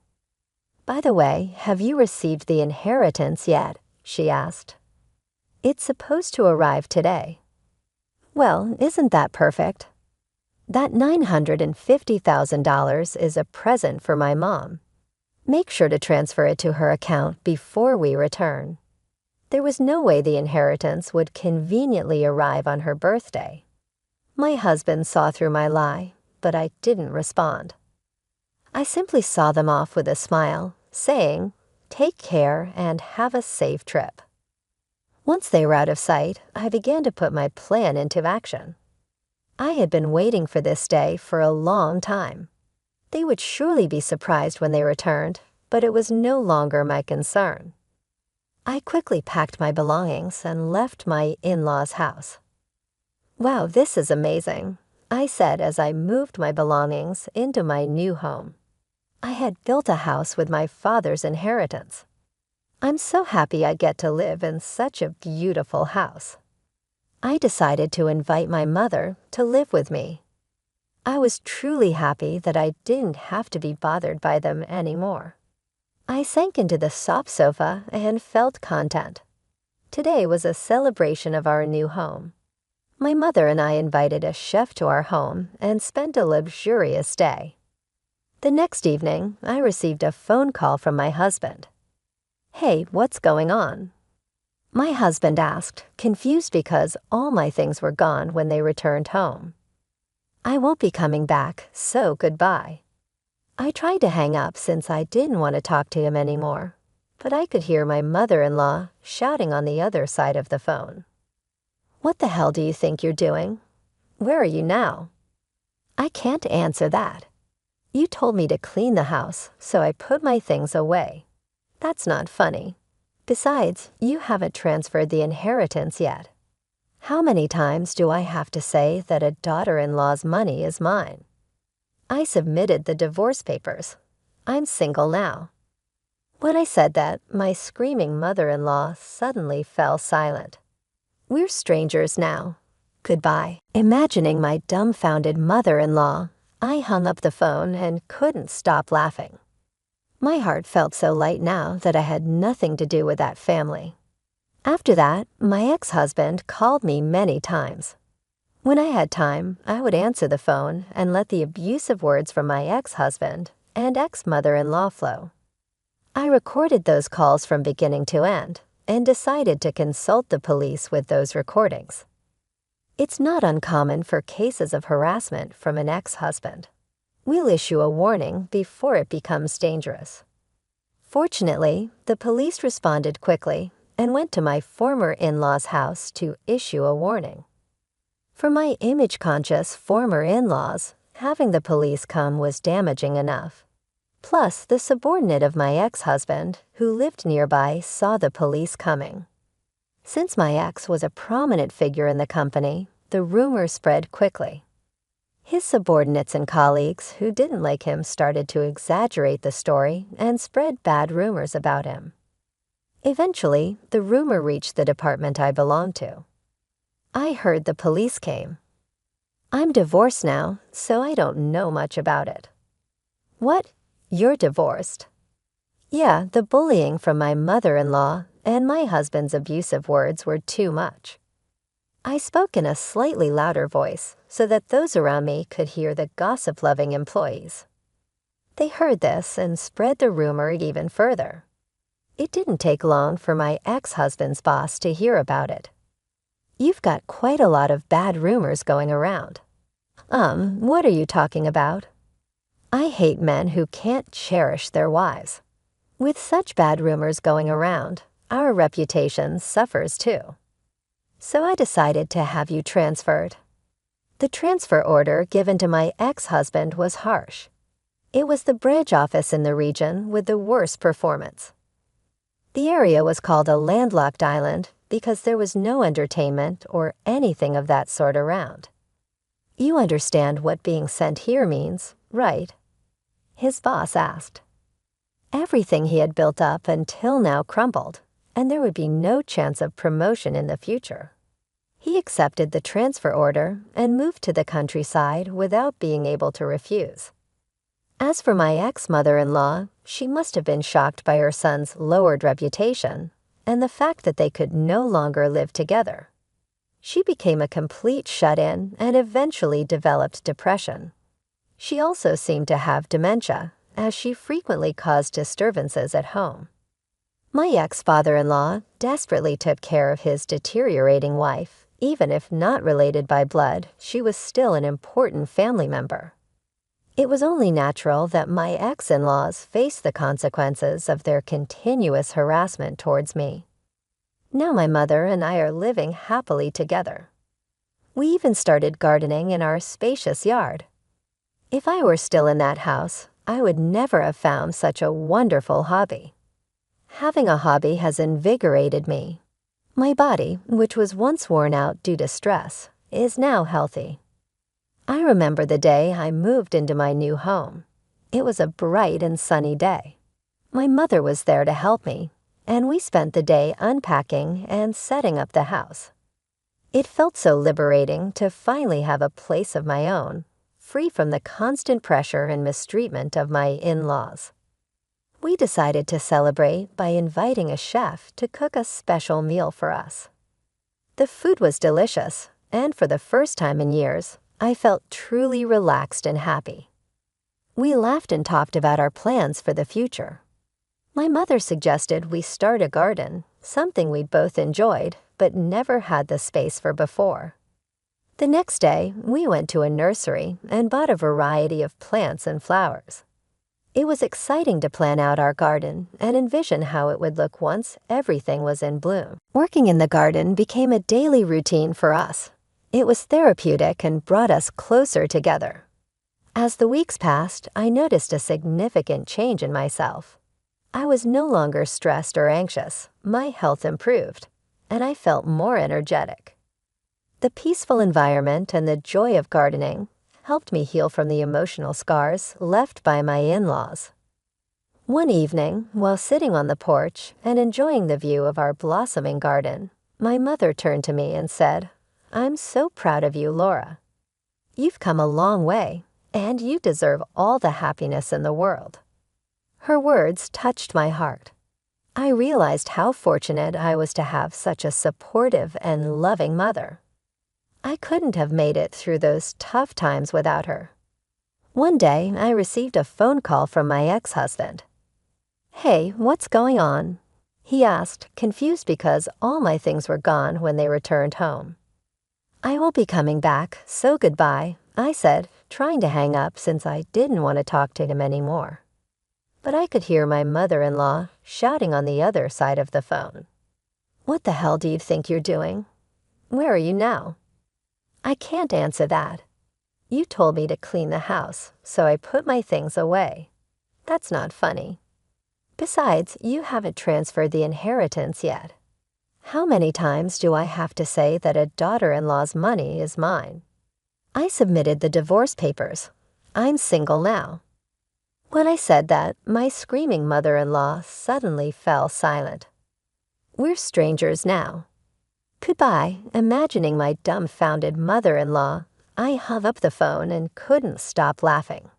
"By the way, have you received the inheritance yet?" she asked. "It's supposed to arrive today." "Well, isn't that perfect? That $950,000 is a present for my mom. Make sure to transfer it to her account before we return." There was no way the inheritance would conveniently arrive on her birthday. My husband saw through my lie, but I didn't respond. I simply saw them off with a smile, saying, "Take care and have a safe trip." Once they were out of sight, I began to put my plan into action. I had been waiting for this day for a long time. They would surely be surprised when they returned, but it was no longer my concern. I quickly packed my belongings and left my in-laws' house. "Wow, this is amazing," I said as I moved my belongings into my new home. I had built a house with my father's inheritance. I'm so happy I get to live in such a beautiful house. I decided to invite my mother to live with me. I was truly happy that I didn't have to be bothered by them anymore. I sank into the soft sofa and felt content. Today was a celebration of our new home. My mother and I invited a chef to our home and spent a luxurious day. The next evening, I received a phone call from my husband. "Hey, what's going on?" My husband asked, confused because all my things were gone when they returned home. "I won't be coming back, so goodbye." I tried to hang up since I didn't want to talk to him anymore, but I could hear my mother-in-law shouting on the other side of the phone. "What the hell do you think you're doing? Where are you now?" "I can't answer that. You told me to clean the house, so I put my things away. That's not funny. Besides, you haven't transferred the inheritance yet. How many times do I have to say that a daughter-in-law's money is mine? I submitted the divorce papers. I'm single now." When I said that, my screaming mother-in-law suddenly fell silent. "We're strangers now. Goodbye." Imagining my dumbfounded mother-in-law, I hung up the phone and couldn't stop laughing. My heart felt so light now that I had nothing to do with that family. After that, my ex-husband called me many times. When I had time, I would answer the phone and let the abusive words from my ex-husband and ex-mother-in-law flow. I recorded those calls from beginning to end and decided to consult the police with those recordings. It's not uncommon for cases of harassment from an ex-husband. We'll issue a warning before it becomes dangerous." Fortunately, the police responded quickly and went to my former in-laws' house to issue a warning. For my image-conscious former in-laws, having the police come was damaging enough. Plus, the subordinate of my ex-husband, who lived nearby, saw the police coming. Since my ex was a prominent figure in the company, the rumor spread quickly. His subordinates and colleagues who didn't like him started to exaggerate the story and spread bad rumors about him. Eventually, the rumor reached the department I belonged to. I heard the police came. I'm divorced now, so I don't know much about it. What? You're divorced? Yeah, the bullying from my mother-in-law and my husband's abusive words were too much. I spoke in a slightly louder voice so that those around me could hear the gossip-loving employees. They heard this and spread the rumor even further. It didn't take long for my ex-husband's boss to hear about it. You've got quite a lot of bad rumors going around. What are you talking about? I hate men who can't cherish their wives. With such bad rumors going around, our reputation suffers too. So I decided to have you transferred. The transfer order given to my ex-husband was harsh. It was the branch office in the region with the worst performance. The area was called a landlocked island because there was no entertainment or anything of that sort around. You understand what being sent here means, right? His boss asked. Everything he had built up until now crumbled, and there would be no chance of promotion in the future. He accepted the transfer order and moved to the countryside without being able to refuse. As for my ex-mother-in-law, she must have been shocked by her son's lowered reputation and the fact that they could no longer live together. She became a complete shut-in and eventually developed depression. She also seemed to have dementia, as she frequently caused disturbances at home. My ex-father-in-law desperately took care of his deteriorating wife. Even if not related by blood, she was still an important family member. It was only natural that my ex-in-laws faced the consequences of their continuous harassment towards me. Now my mother and I are living happily together. We even started gardening in our spacious yard. If I were still in that house, I would never have found such a wonderful hobby. Having a hobby has invigorated me. My body, which was once worn out due to stress, is now healthy. I remember the day I moved into my new home. It was a bright and sunny day. My mother was there to help me, and we spent the day unpacking and setting up the house. It felt so liberating to finally have a place of my own, free from the constant pressure and mistreatment of my in-laws. We decided to celebrate by inviting a chef to cook a special meal for us. The food was delicious, and for the first time in years, I felt truly relaxed and happy. We laughed and talked about our plans for the future. My mother suggested we start a garden, something we'd both enjoyed but never had the space for before. The next day, we went to a nursery and bought a variety of plants and flowers. It was exciting to plan out our garden and envision how it would look once everything was in bloom. Working in the garden became a daily routine for us. It was therapeutic and brought us closer together. As the weeks passed, I noticed a significant change in myself. I was no longer stressed or anxious. My health improved, and I felt more energetic. The peaceful environment and the joy of gardening helped me heal from the emotional scars left by my in-laws. One evening, while sitting on the porch and enjoying the view of our blossoming garden, my mother turned to me and said, "I'm so proud of you, Laura. You've come a long way, and you deserve all the happiness in the world." Her words touched my heart. I realized how fortunate I was to have such a supportive and loving mother. I couldn't have made it through those tough times without her. One day, I received a phone call from my ex-husband. "Hey, what's going on?" he asked, confused because all my things were gone when they returned home. "I will be coming back, so goodbye," I said, trying to hang up since I didn't want to talk to him anymore. But I could hear my mother-in-law shouting on the other side of the phone. "What the hell do you think you're doing? Where are you now?" "I can't answer that. You told me to clean the house, so I put my things away. That's not funny. Besides, you haven't transferred the inheritance yet. How many times do I have to say that a daughter-in-law's money is mine? I submitted the divorce papers. I'm single now." When I said that, my screaming mother-in-law suddenly fell silent. "We're strangers now. Goodbye." Imagining my dumbfounded mother-in-law, I hung up the phone and couldn't stop laughing.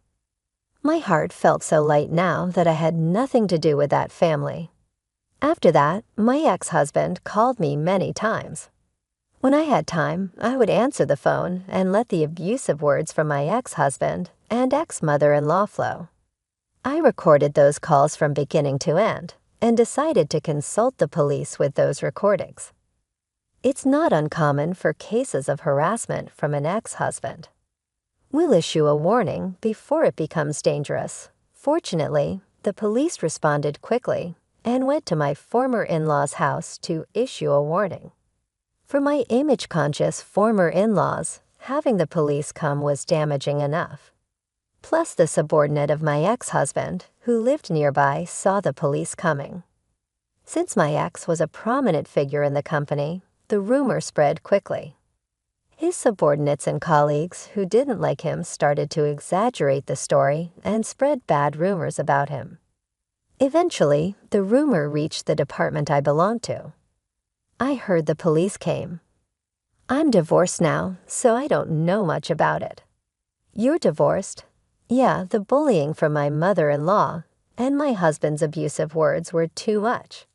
My heart felt so light now that I had nothing to do with that family. After that, my ex-husband called me many times. When I had time, I would answer the phone and let the abusive words from my ex-husband and ex-mother-in-law flow. I recorded those calls from beginning to end and decided to consult the police with those recordings. It's not uncommon for cases of harassment from an ex-husband. We'll issue a warning before it becomes dangerous. Fortunately, the police responded quickly and went to my former in-law's house to issue a warning. For my image-conscious former in-laws, having the police come was damaging enough. Plus, the subordinate of my ex-husband, who lived nearby, saw the police coming. Since my ex was a prominent figure in the company, the rumor spread quickly. His subordinates and colleagues who didn't like him started to exaggerate the story and spread bad rumors about him. Eventually, the rumor reached the department I belonged to. I heard the police came. "I'm divorced now, so I don't know much about it." "You're divorced?" "Yeah, the bullying from my mother-in-law and my husband's abusive words were too much."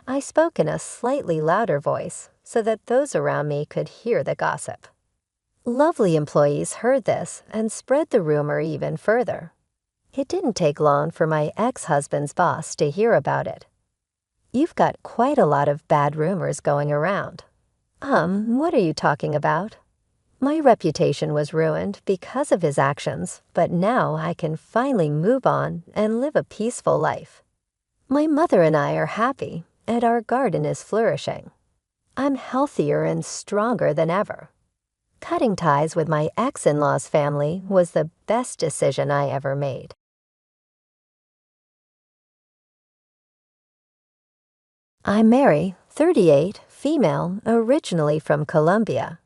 I spoke in a slightly louder voice so that those around me could hear the gossip. Lovely employees heard this and spread the rumor even further. It didn't take long for my ex-husband's boss to hear about it. "You've got quite a lot of bad rumors going around." What are you talking about?" My reputation was ruined because of his actions, but now I can finally move on and live a peaceful life. My mother and I are happy, and our garden is flourishing. I'm healthier and stronger than ever. Cutting ties with my ex-in-law's family was the best decision I ever made. I'm Mary, 38, female, originally from Colombia.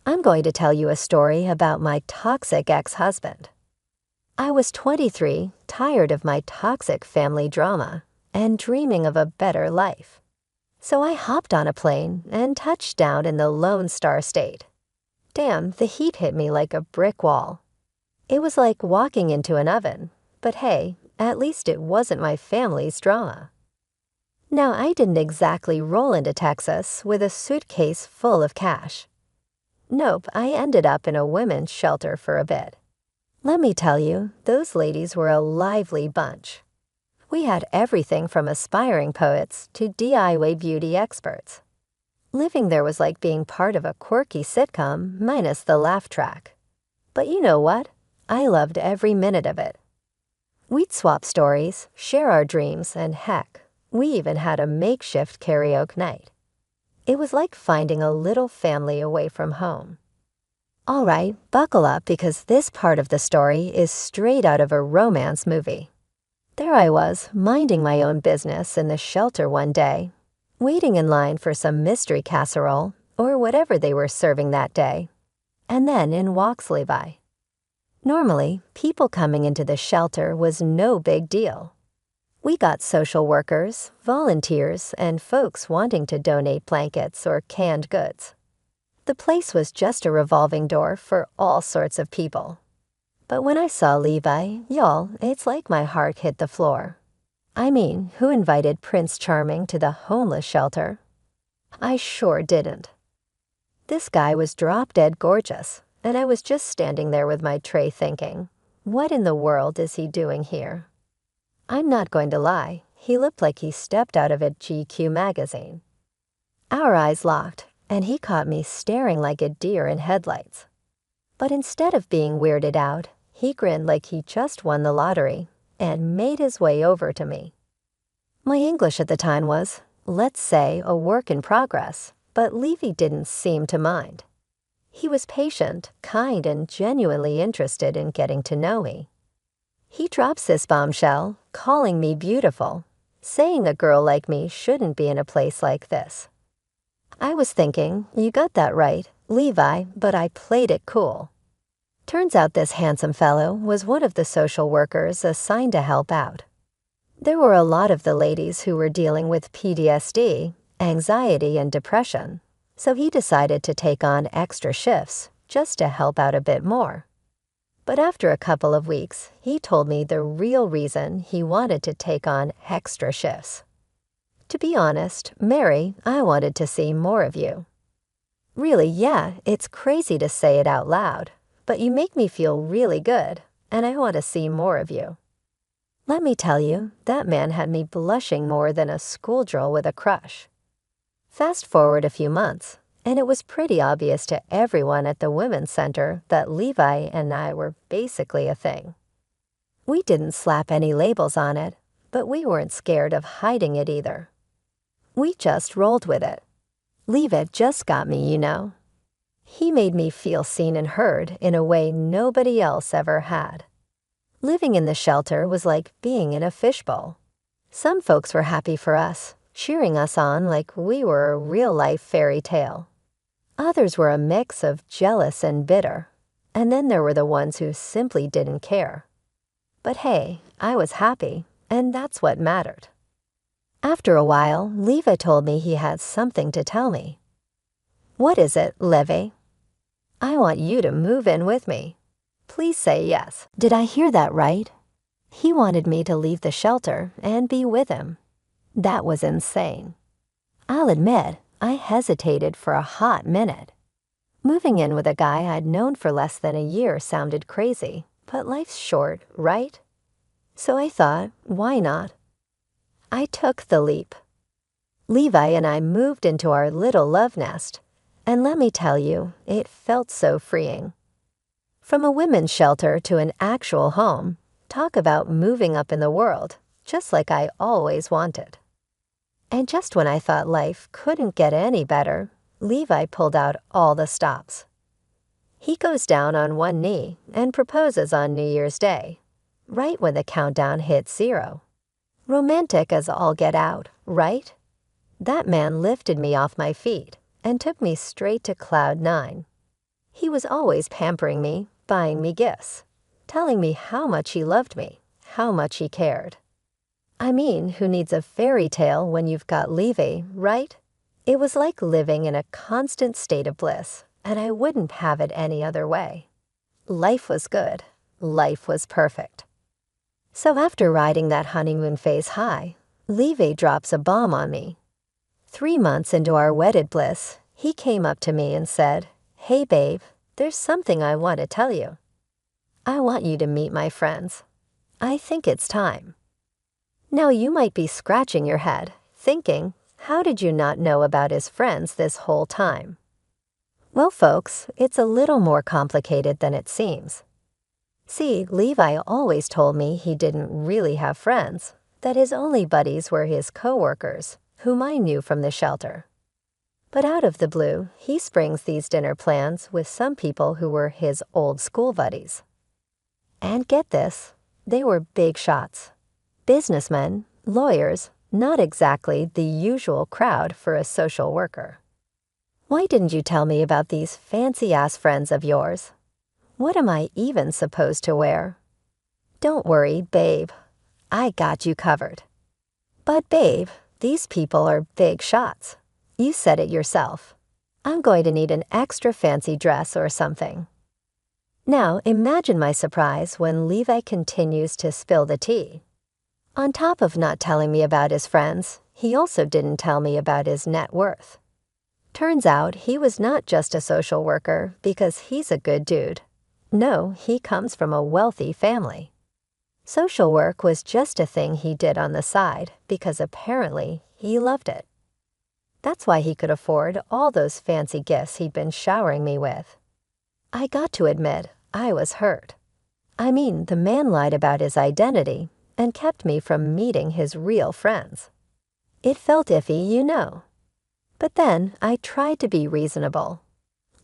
I'm going to tell you a story about my toxic ex-husband. I was 23, tired of my toxic family drama, and dreaming of a better life. So I hopped on a plane and touched down in the Lone Star State. Damn, the heat hit me like a brick wall. It was like walking into an oven, but hey, at least it wasn't my family's drama. Now, I didn't exactly roll into Texas with a suitcase full of cash. Nope, I ended up in a women's shelter for a bit. Let me tell you, those ladies were a lively bunch. We had everything from aspiring poets to DIY beauty experts. Living there was like being part of a quirky sitcom minus the laugh track. But you know what? I loved every minute of it. We'd swap stories, share our dreams, and heck, we even had a makeshift karaoke night. It was like finding a little family away from home. All right, buckle up because this part of the story is straight out of a romance movie. There I was, minding my own business in the shelter one day, waiting in line for some mystery casserole or whatever they were serving that day. And then in walks Levi. Normally, people coming into the shelter was no big deal. We got social workers, volunteers, and folks wanting to donate blankets or canned goods. The place was just a revolving door for all sorts of people. But when I saw Levi, y'all, it's like my heart hit the floor. I mean, who invited Prince Charming to the homeless shelter? I sure didn't. This guy was drop-dead gorgeous, and I was just standing there with my tray thinking, what in the world is he doing here? I'm not going to lie, he looked like he stepped out of a GQ magazine. Our eyes locked, and he caught me staring like a deer in headlights. But instead of being weirded out, he grinned like he just won the lottery and made his way over to me. My English at the time was, let's say, a work in progress, but Levy didn't seem to mind. He was patient, kind, and genuinely interested in getting to know me. He drops this bombshell, calling me beautiful, saying a girl like me shouldn't be in a place like this. I was thinking, you got that right, Levi, but I played it cool. Turns out this handsome fellow was one of the social workers assigned to help out. There were a lot of the ladies who were dealing with PTSD, anxiety, and depression, so he decided to take on extra shifts just to help out a bit more. But after a couple of weeks, he told me the real reason he wanted to take on extra shifts. To be honest, Mary, I wanted to see more of you. Really, yeah, it's crazy to say it out loud, but you make me feel really good, and I want to see more of you. Let me tell you, that man had me blushing more than a schoolgirl with a crush. Fast forward a few months, and it was pretty obvious to everyone at the Women's Center that Levi and I were basically a thing. We didn't slap any labels on it, but we weren't scared of hiding it either. We just rolled with it. Levi just got me, you know. He made me feel seen and heard in a way nobody else ever had. Living in the shelter was like being in a fishbowl. Some folks were happy for us, cheering us on like we were a real-life fairy tale. Others were a mix of jealous and bitter, and then there were the ones who simply didn't care. But hey, I was happy, and that's what mattered. After a while, Levi told me he had something to tell me. What is it, Levi? I want you to move in with me. Please say yes. Did I hear that right? He wanted me to leave the shelter and be with him. That was insane. I'll admit, I hesitated for a hot minute. Moving in with a guy I'd known for less than a year sounded crazy, but life's short, right? So I thought, why not? I took the leap. Levi and I moved into our little love nest, and let me tell you, it felt so freeing. From a women's shelter to an actual home, talk about moving up in the world, just like I always wanted. And just when I thought life couldn't get any better, Levi pulled out all the stops. He goes down on one knee and proposes on New Year's Day, right when the countdown hits 0. Romantic as all get out, right? That man lifted me off my feet and took me straight to cloud 9. He was always pampering me, buying me gifts, telling me how much he loved me, how much he cared. I mean, who needs a fairy tale when you've got Levi, right? It was like living in a constant state of bliss, and I wouldn't have it any other way. Life was good. Life was perfect. So after riding that honeymoon phase high, Levi drops a bomb on me. 3 months into our wedded bliss, he came up to me and said, "Hey babe, there's something I want to tell you. I want you to meet my friends. I think it's time." Now you might be scratching your head, thinking, how did you not know about his friends this whole time? Well, folks, it's a little more complicated than it seems. See, Levi always told me he didn't really have friends, that his only buddies were his coworkers, whom I knew from the shelter. But out of the blue, he springs these dinner plans with some people who were his old school buddies. And get this, they were big shots. Businessmen, lawyers, not exactly the usual crowd for a social worker. Why didn't you tell me about these fancy-ass friends of yours? What am I even supposed to wear? Don't worry, babe. I got you covered. But babe, these people are big shots. You said it yourself. I'm going to need an extra fancy dress or something. Now imagine my surprise when Levi continues to spill the tea. On top of not telling me about his friends, he also didn't tell me about his net worth. Turns out he was not just a social worker because he's a good dude. No, he comes from a wealthy family. Social work was just a thing he did on the side because apparently he loved it. That's why he could afford all those fancy gifts he'd been showering me with. I got to admit, I was hurt. I mean, the man lied about his identity and kept me from meeting his real friends. It felt iffy, you know. But then I tried to be reasonable.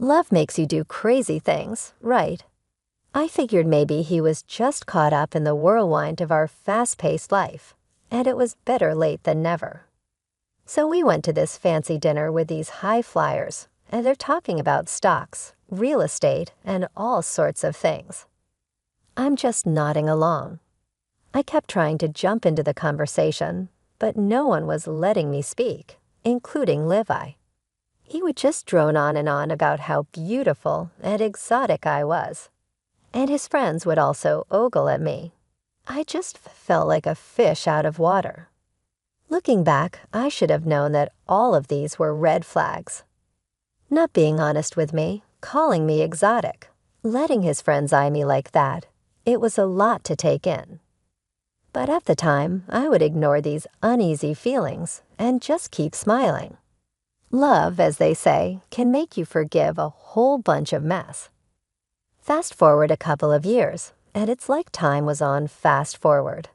Love makes you do crazy things, right? I figured maybe he was just caught up in the whirlwind of our fast-paced life, and it was better late than never. So we went to this fancy dinner with these high flyers, and they're talking about stocks, real estate, and all sorts of things. I'm just nodding along. I kept trying to jump into the conversation, but no one was letting me speak, including Levi. He would just drone on and on about how beautiful and exotic I was. And his friends would also ogle at me. I just felt like a fish out of water. Looking back, I should have known that all of these were red flags. Not being honest with me, calling me exotic, letting his friends eye me like that, it was a lot to take in. But at the time, I would ignore these uneasy feelings and just keep smiling. Love, as they say, can make you forgive a whole bunch of mess. Fast forward a couple of years, and it's like time was on fast forward.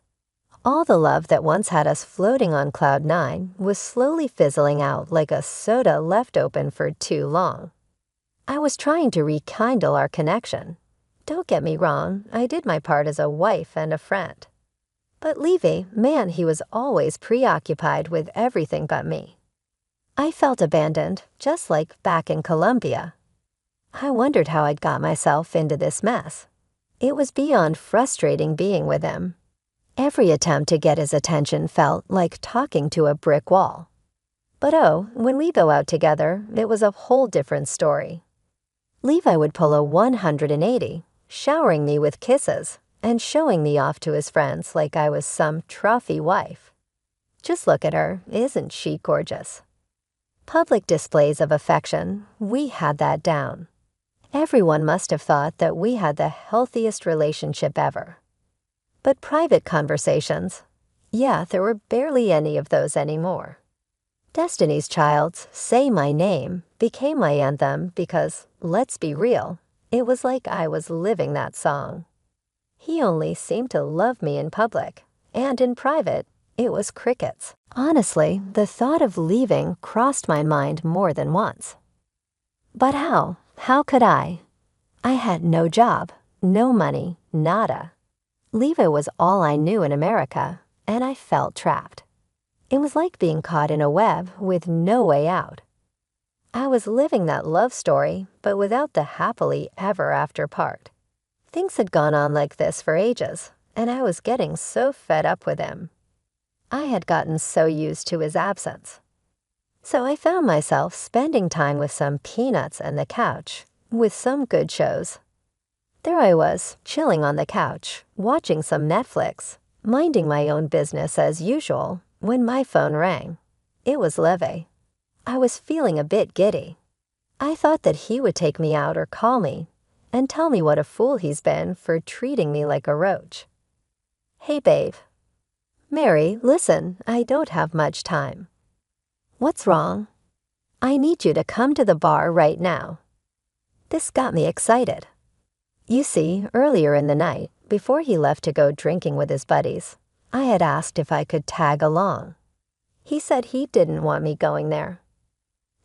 All the love that once had us floating on cloud 9 was slowly fizzling out like a soda left open for too long. I was trying to rekindle our connection. Don't get me wrong, I did my part as a wife and a friend. But Levi, man, he was always preoccupied with everything but me. I felt abandoned, just like back in Colombia. I wondered how I'd got myself into this mess. It was beyond frustrating being with him. Every attempt to get his attention felt like talking to a brick wall. But oh, when we go out together, it was a whole different story. Levi would pull a 180, showering me with kisses and showing me off to his friends like I was some trophy wife. Just look at her, isn't she gorgeous? Public displays of affection, we had that down. Everyone must have thought that we had the healthiest relationship ever. But private conversations, yeah, there were barely any of those anymore. Destiny's Child's Say My Name became my anthem because, let's be real, it was like I was living that song. He only seemed to love me in public, and in private, it was crickets. Honestly, the thought of leaving crossed my mind more than once. But how? How could I? I had no job, no money, nada. Levi was all I knew in America, and I felt trapped. It was like being caught in a web with no way out. I was living that love story, but without the happily ever after part. Things had gone on like this for ages, and I was getting so fed up with him. I had gotten so used to his absence. So I found myself spending time with some peanuts and the couch, with some good shows. There I was, chilling on the couch, watching some Netflix, minding my own business as usual, when my phone rang. It was Levi. I was feeling a bit giddy. I thought that he would take me out or call me, and tell me what a fool he's been for treating me like a roach. Hey, babe. Mary, listen, I don't have much time. What's wrong? I need you to come to the bar right now. This got me excited. You see, earlier in the night, before he left to go drinking with his buddies, I had asked if I could tag along. He said he didn't want me going there.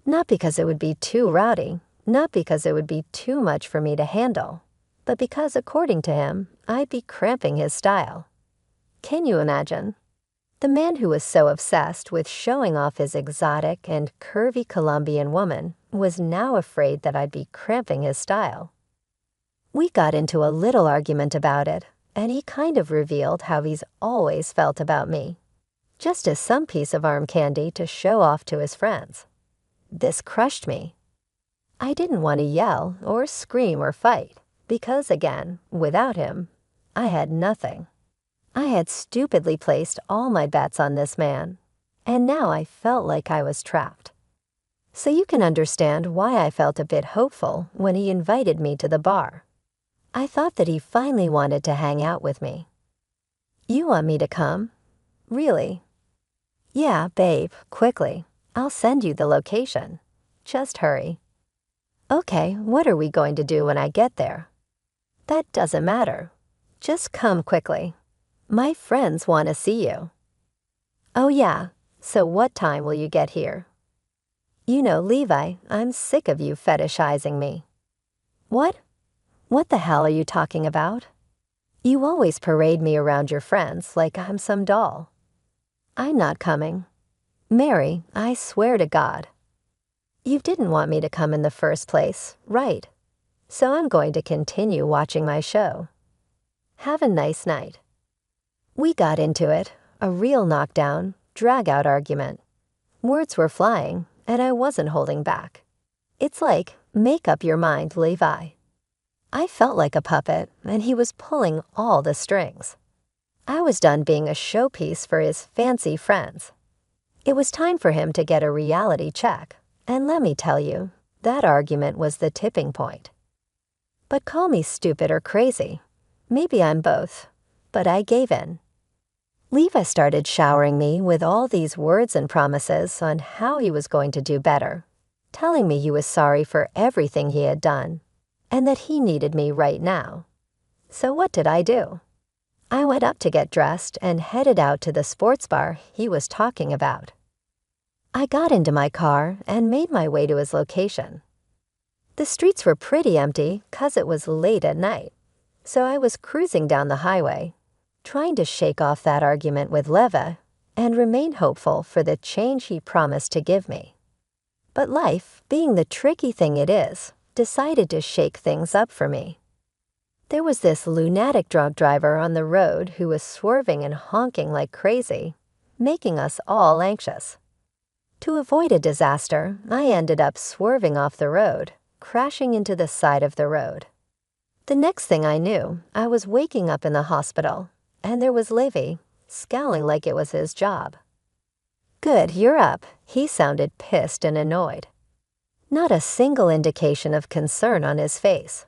Not because it would be too rowdy, not because it would be too much for me to handle, but because, according to him, I'd be cramping his style. Can you imagine? The man who was so obsessed with showing off his exotic and curvy Colombian woman was now afraid that I'd be cramping his style. We got into a little argument about it, and he kind of revealed how he's always felt about me, just as some piece of arm candy to show off to his friends. This crushed me. I didn't want to yell or scream or fight, because again, without him, I had nothing. I had stupidly placed all my bets on this man, and now I felt like I was trapped. So you can understand why I felt a bit hopeful when he invited me to the bar. I thought that he finally wanted to hang out with me. You want me to come? Really? Yeah, babe, quickly. I'll send you the location. Just hurry. Okay, what are we going to do when I get there? That doesn't matter. Just come quickly. My friends want to see you. Oh yeah, so what time will you get here? You know, Levi, I'm sick of you fetishizing me. What? What the hell are you talking about? You always parade me around your friends like I'm some doll. I'm not coming. Mary, I swear to God. You didn't want me to come in the first place, right? So I'm going to continue watching my show. Have a nice night. We got into it, a real knockdown, drag-out argument. Words were flying, and I wasn't holding back. It's like, make up your mind, Levi. I felt like a puppet, and he was pulling all the strings. I was done being a showpiece for his fancy friends. It was time for him to get a reality check, and let me tell you, that argument was the tipping point. But call me stupid or crazy. Maybe I'm both, but I gave in. Levi started showering me with all these words and promises on how he was going to do better, telling me he was sorry for everything he had done, and that he needed me right now. So what did I do? I went up to get dressed and headed out to the sports bar he was talking about. I got into my car and made my way to his location. The streets were pretty empty 'cause it was late at night, so I was cruising down the highway, trying to shake off that argument with Leva and remain hopeful for the change he promised to give me. But life, being the tricky thing it is, decided to shake things up for me. There was this lunatic drunk driver on the road who was swerving and honking like crazy, making us all anxious. To avoid a disaster, I ended up swerving off the road, crashing into the side of the road. The next thing I knew, I was waking up in the hospital, and there was Levi, scowling like it was his job. Good, you're up. He sounded pissed and annoyed. Not a single indication of concern on his face.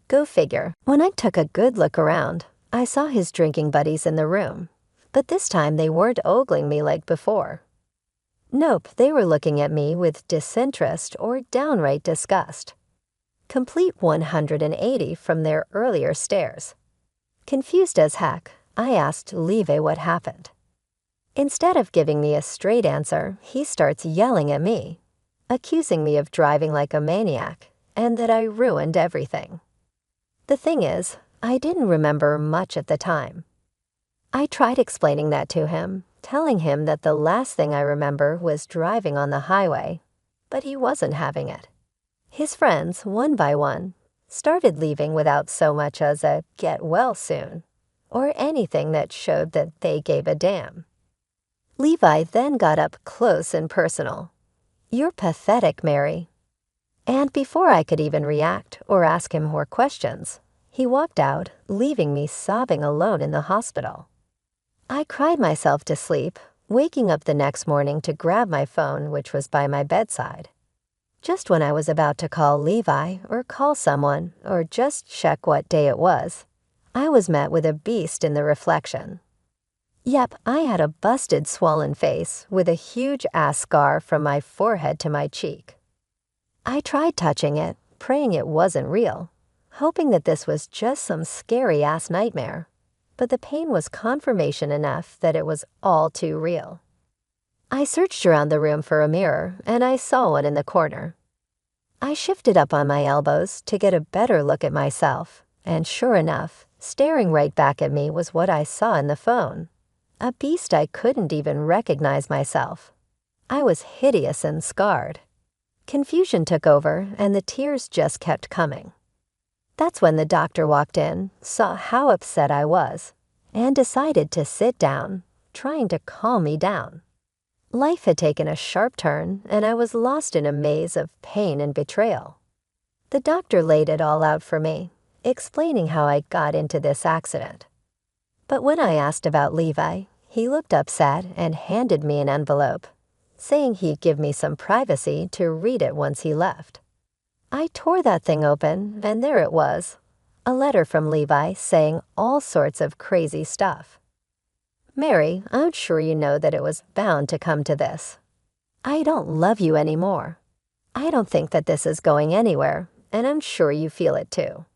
Go figure. When I took a good look around, I saw his drinking buddies in the room, but this time they weren't ogling me like before. Nope, they were looking at me with disinterest or downright disgust. Complete 180 from their earlier stares. Confused as heck, I asked Levi what happened. Instead of giving me a straight answer, he starts yelling at me, accusing me of driving like a maniac and that I ruined everything. The thing is, I didn't remember much at the time. I tried explaining that to him, telling him that the last thing I remember was driving on the highway, but he wasn't having it. His friends, one by one, started leaving without so much as a "get well soon," or anything that showed that they gave a damn. Levi then got up close and personal. "You're pathetic, Mary." And before I could even react or ask him more questions, he walked out, leaving me sobbing alone in the hospital. I cried myself to sleep, waking up the next morning to grab my phone, which was by my bedside. Just when I was about to call Levi or call someone or just check what day it was, I was met with a beast in the reflection. Yep, I had a busted, swollen face with a huge ass scar from my forehead to my cheek. I tried touching it, praying it wasn't real, hoping that this was just some scary-ass nightmare, but the pain was confirmation enough that it was all too real. I searched around the room for a mirror, and I saw one in the corner. I shifted up on my elbows to get a better look at myself, and sure enough, staring right back at me was what I saw in the phone. A beast I couldn't even recognize myself. I was hideous and scarred. Confusion took over, and the tears just kept coming. That's when the doctor walked in, saw how upset I was, and decided to sit down, trying to calm me down. Life had taken a sharp turn, and I was lost in a maze of pain and betrayal. The doctor laid it all out for me, explaining how I got into this accident. But when I asked about Levi, he looked upset and handed me an envelope, saying he'd give me some privacy to read it once he left. I tore that thing open, and there it was, a letter from Levi saying all sorts of crazy stuff. "Mary, I'm sure you know that it was bound to come to this. I don't love you anymore. I don't think that this is going anywhere, and I'm sure you feel it too.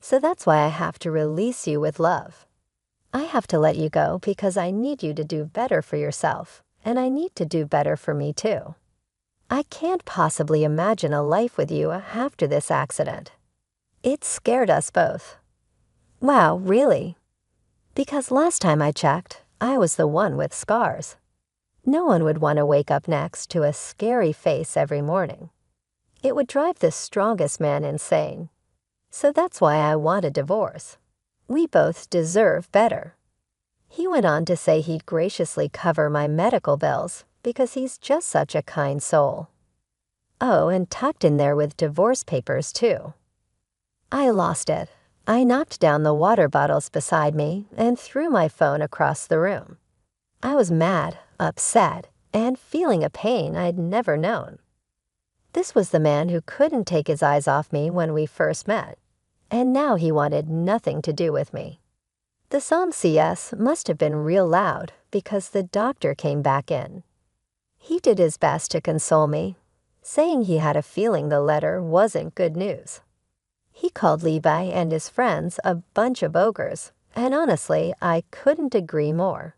So that's why I have to release you with love. I have to let you go because I need you to do better for yourself, and I need to do better for me too. I can't possibly imagine a life with you after this accident. It scared us both. Wow, really? Because last time I checked, I was the one with scars. No one would want to wake up next to a scary face every morning. It would drive the strongest man insane. So that's why I want a divorce. We both deserve better. He went on to say he'd graciously cover my medical bills because he's just such a kind soul. Oh, and tucked in there with divorce papers too. I lost it. I knocked down the water bottles beside me and threw my phone across the room. I was mad, upset, and feeling a pain I'd never known. This was the man who couldn't take his eyes off me when we first met, and now he wanted nothing to do with me. The Psalm CS must have been real loud because the doctor came back in. He did his best to console me, saying he had a feeling the letter wasn't good news. He called Levi and his friends a bunch of ogres, and honestly, I couldn't agree more.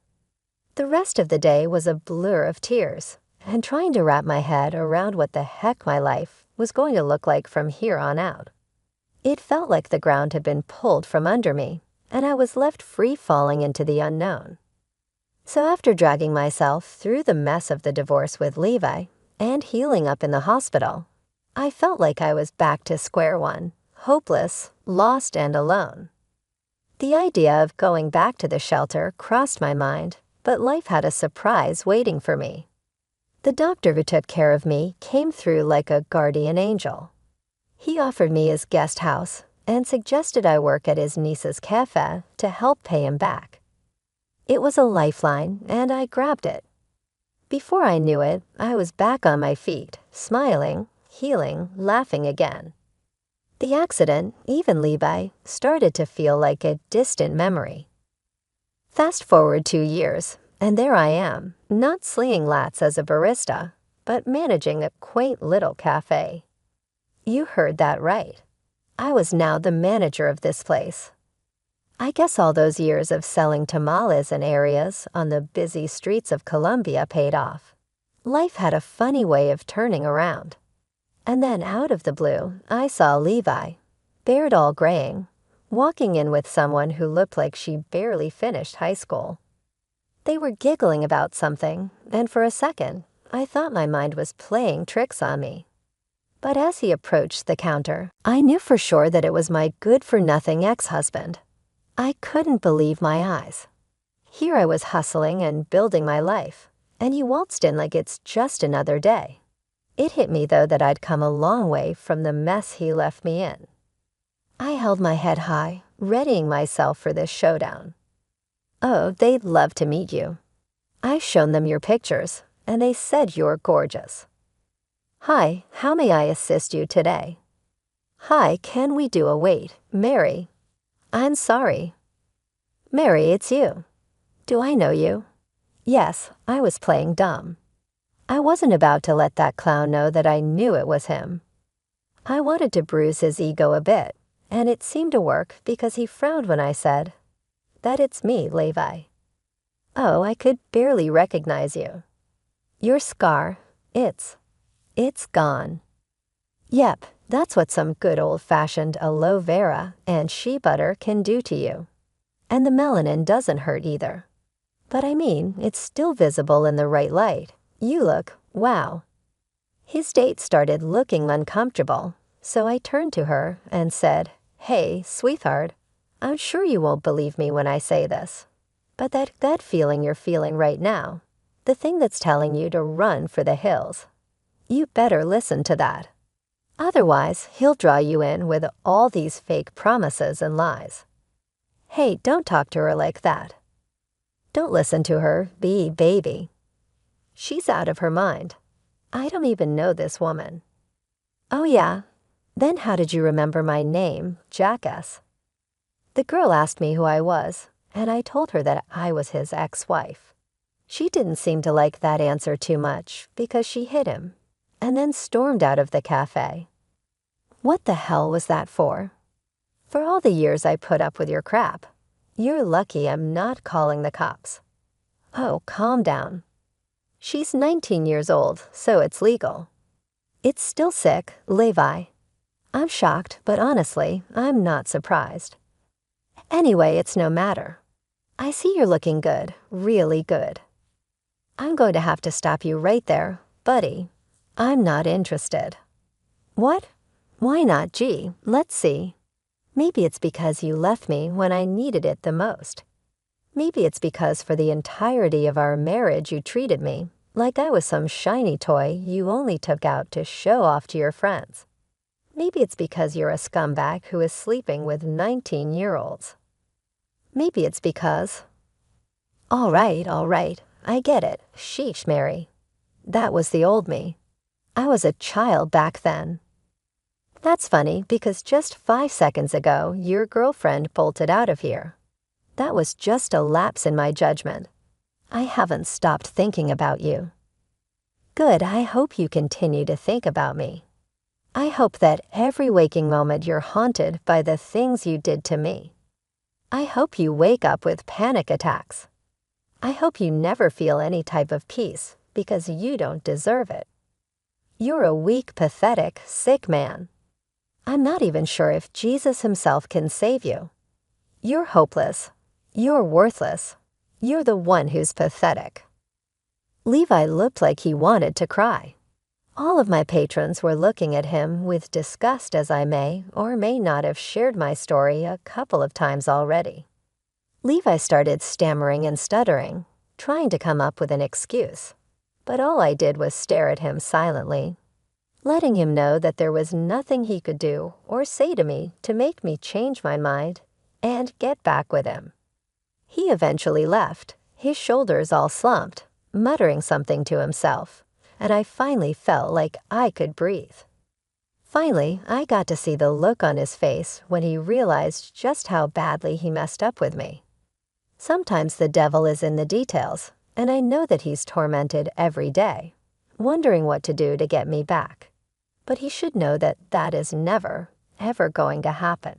The rest of the day was a blur of tears, and trying to wrap my head around what the heck my life was going to look like from here on out. It felt like the ground had been pulled from under me, and I was left free falling into the unknown. So after dragging myself through the mess of the divorce with Levi and healing up in the hospital, I felt like I was back to square one, hopeless, lost, and alone. The idea of going back to the shelter crossed my mind, but life had a surprise waiting for me. The doctor who took care of me came through like a guardian angel. He offered me his guest house and suggested I work at his niece's cafe to help pay him back. It was a lifeline, and I grabbed it. Before I knew it, I was back on my feet, smiling, healing, laughing again. The accident, even Levi, started to feel like a distant memory. Fast forward 2 years, and there I am, not slinging lats as a barista, but managing a quaint little cafe. You heard that right. I was now the manager of this place. I guess all those years of selling tamales in areas on the busy streets of Colombia paid off. Life had a funny way of turning around. And then out of the blue, I saw Levi, beard all graying, walking in with someone who looked like she barely finished high school. They were giggling about something, and for a second, I thought my mind was playing tricks on me. But as he approached the counter, I knew for sure that it was my good-for-nothing ex-husband. I couldn't believe my eyes. Here I was hustling and building my life, and he waltzed in like it's just another day. It hit me, though, that I'd come a long way from the mess he left me in. I held my head high, readying myself for this showdown. Oh, they'd love to meet you. I've shown them your pictures, and they said you're gorgeous. Hi, how may I assist you today? Hi, can we do a wait, Mary? I'm sorry. Mary, it's you. Do I know you? Yes, I was playing dumb. I wasn't about to let that clown know that I knew it was him. I wanted to bruise his ego a bit, and it seemed to work because he frowned when I said, "That it's me, Levi." Oh, I could barely recognize you. Your scar, it's gone. Yep, that's what some good old-fashioned aloe vera and shea butter can do to you. And the melanin doesn't hurt either. But I mean, it's still visible in the right light. You look, wow. His date started looking uncomfortable, so I turned to her and said, "Hey, sweetheart, I'm sure you won't believe me when I say this, but that feeling you're feeling right now, the thing that's telling you to run for the hills, you better listen to that. Otherwise, he'll draw you in with all these fake promises and lies. Hey, don't talk to her like that. Don't listen to her, baby. She's out of her mind. I don't even know this woman." "Oh yeah? Then how did you remember my name, jackass?" The girl asked me who I was, and I told her that I was his ex-wife. She didn't seem to like that answer too much because she hit him, and then stormed out of the cafe. What the hell was that for? For all the years I put up with your crap. You're lucky I'm not calling the cops. Oh, calm down. She's 19 years old, so it's legal. It's still sick, Levi. I'm shocked, but honestly, I'm not surprised. Anyway, it's no matter. I see you're looking good, really good. I'm going to have to stop you right there, buddy. I'm not interested. What? Why not? Gee, let's see. Maybe it's because you left me when I needed it the most. Maybe it's because for the entirety of our marriage you treated me like I was some shiny toy you only took out to show off to your friends. Maybe it's because you're a scumbag who is sleeping with 19-year-olds. Maybe it's because... All right, I get it. Sheesh, Mary. That was the old me. I was a child back then. That's funny because just 5 seconds ago, your girlfriend bolted out of here. That was just a lapse in my judgment. I haven't stopped thinking about you. Good, I hope you continue to think about me. I hope that every waking moment you're haunted by the things you did to me. I hope you wake up with panic attacks. I hope you never feel any type of peace because you don't deserve it. You're a weak, pathetic, sick man. I'm not even sure if Jesus himself can save you. You're hopeless. You're worthless. You're the one who's pathetic. Levi looked like he wanted to cry. All of my patrons were looking at him with disgust, as I may or may not have shared my story a couple of times already. Levi started stammering and stuttering, trying to come up with an excuse, but all I did was stare at him silently, letting him know that there was nothing he could do or say to me to make me change my mind and get back with him. He eventually left, his shoulders all slumped, muttering something to himself, and I finally felt like I could breathe. Finally, I got to see the look on his face when he realized just how badly he messed up with me. Sometimes the devil is in the details, and I know that he's tormented every day, wondering what to do to get me back. But he should know that that is never, ever going to happen.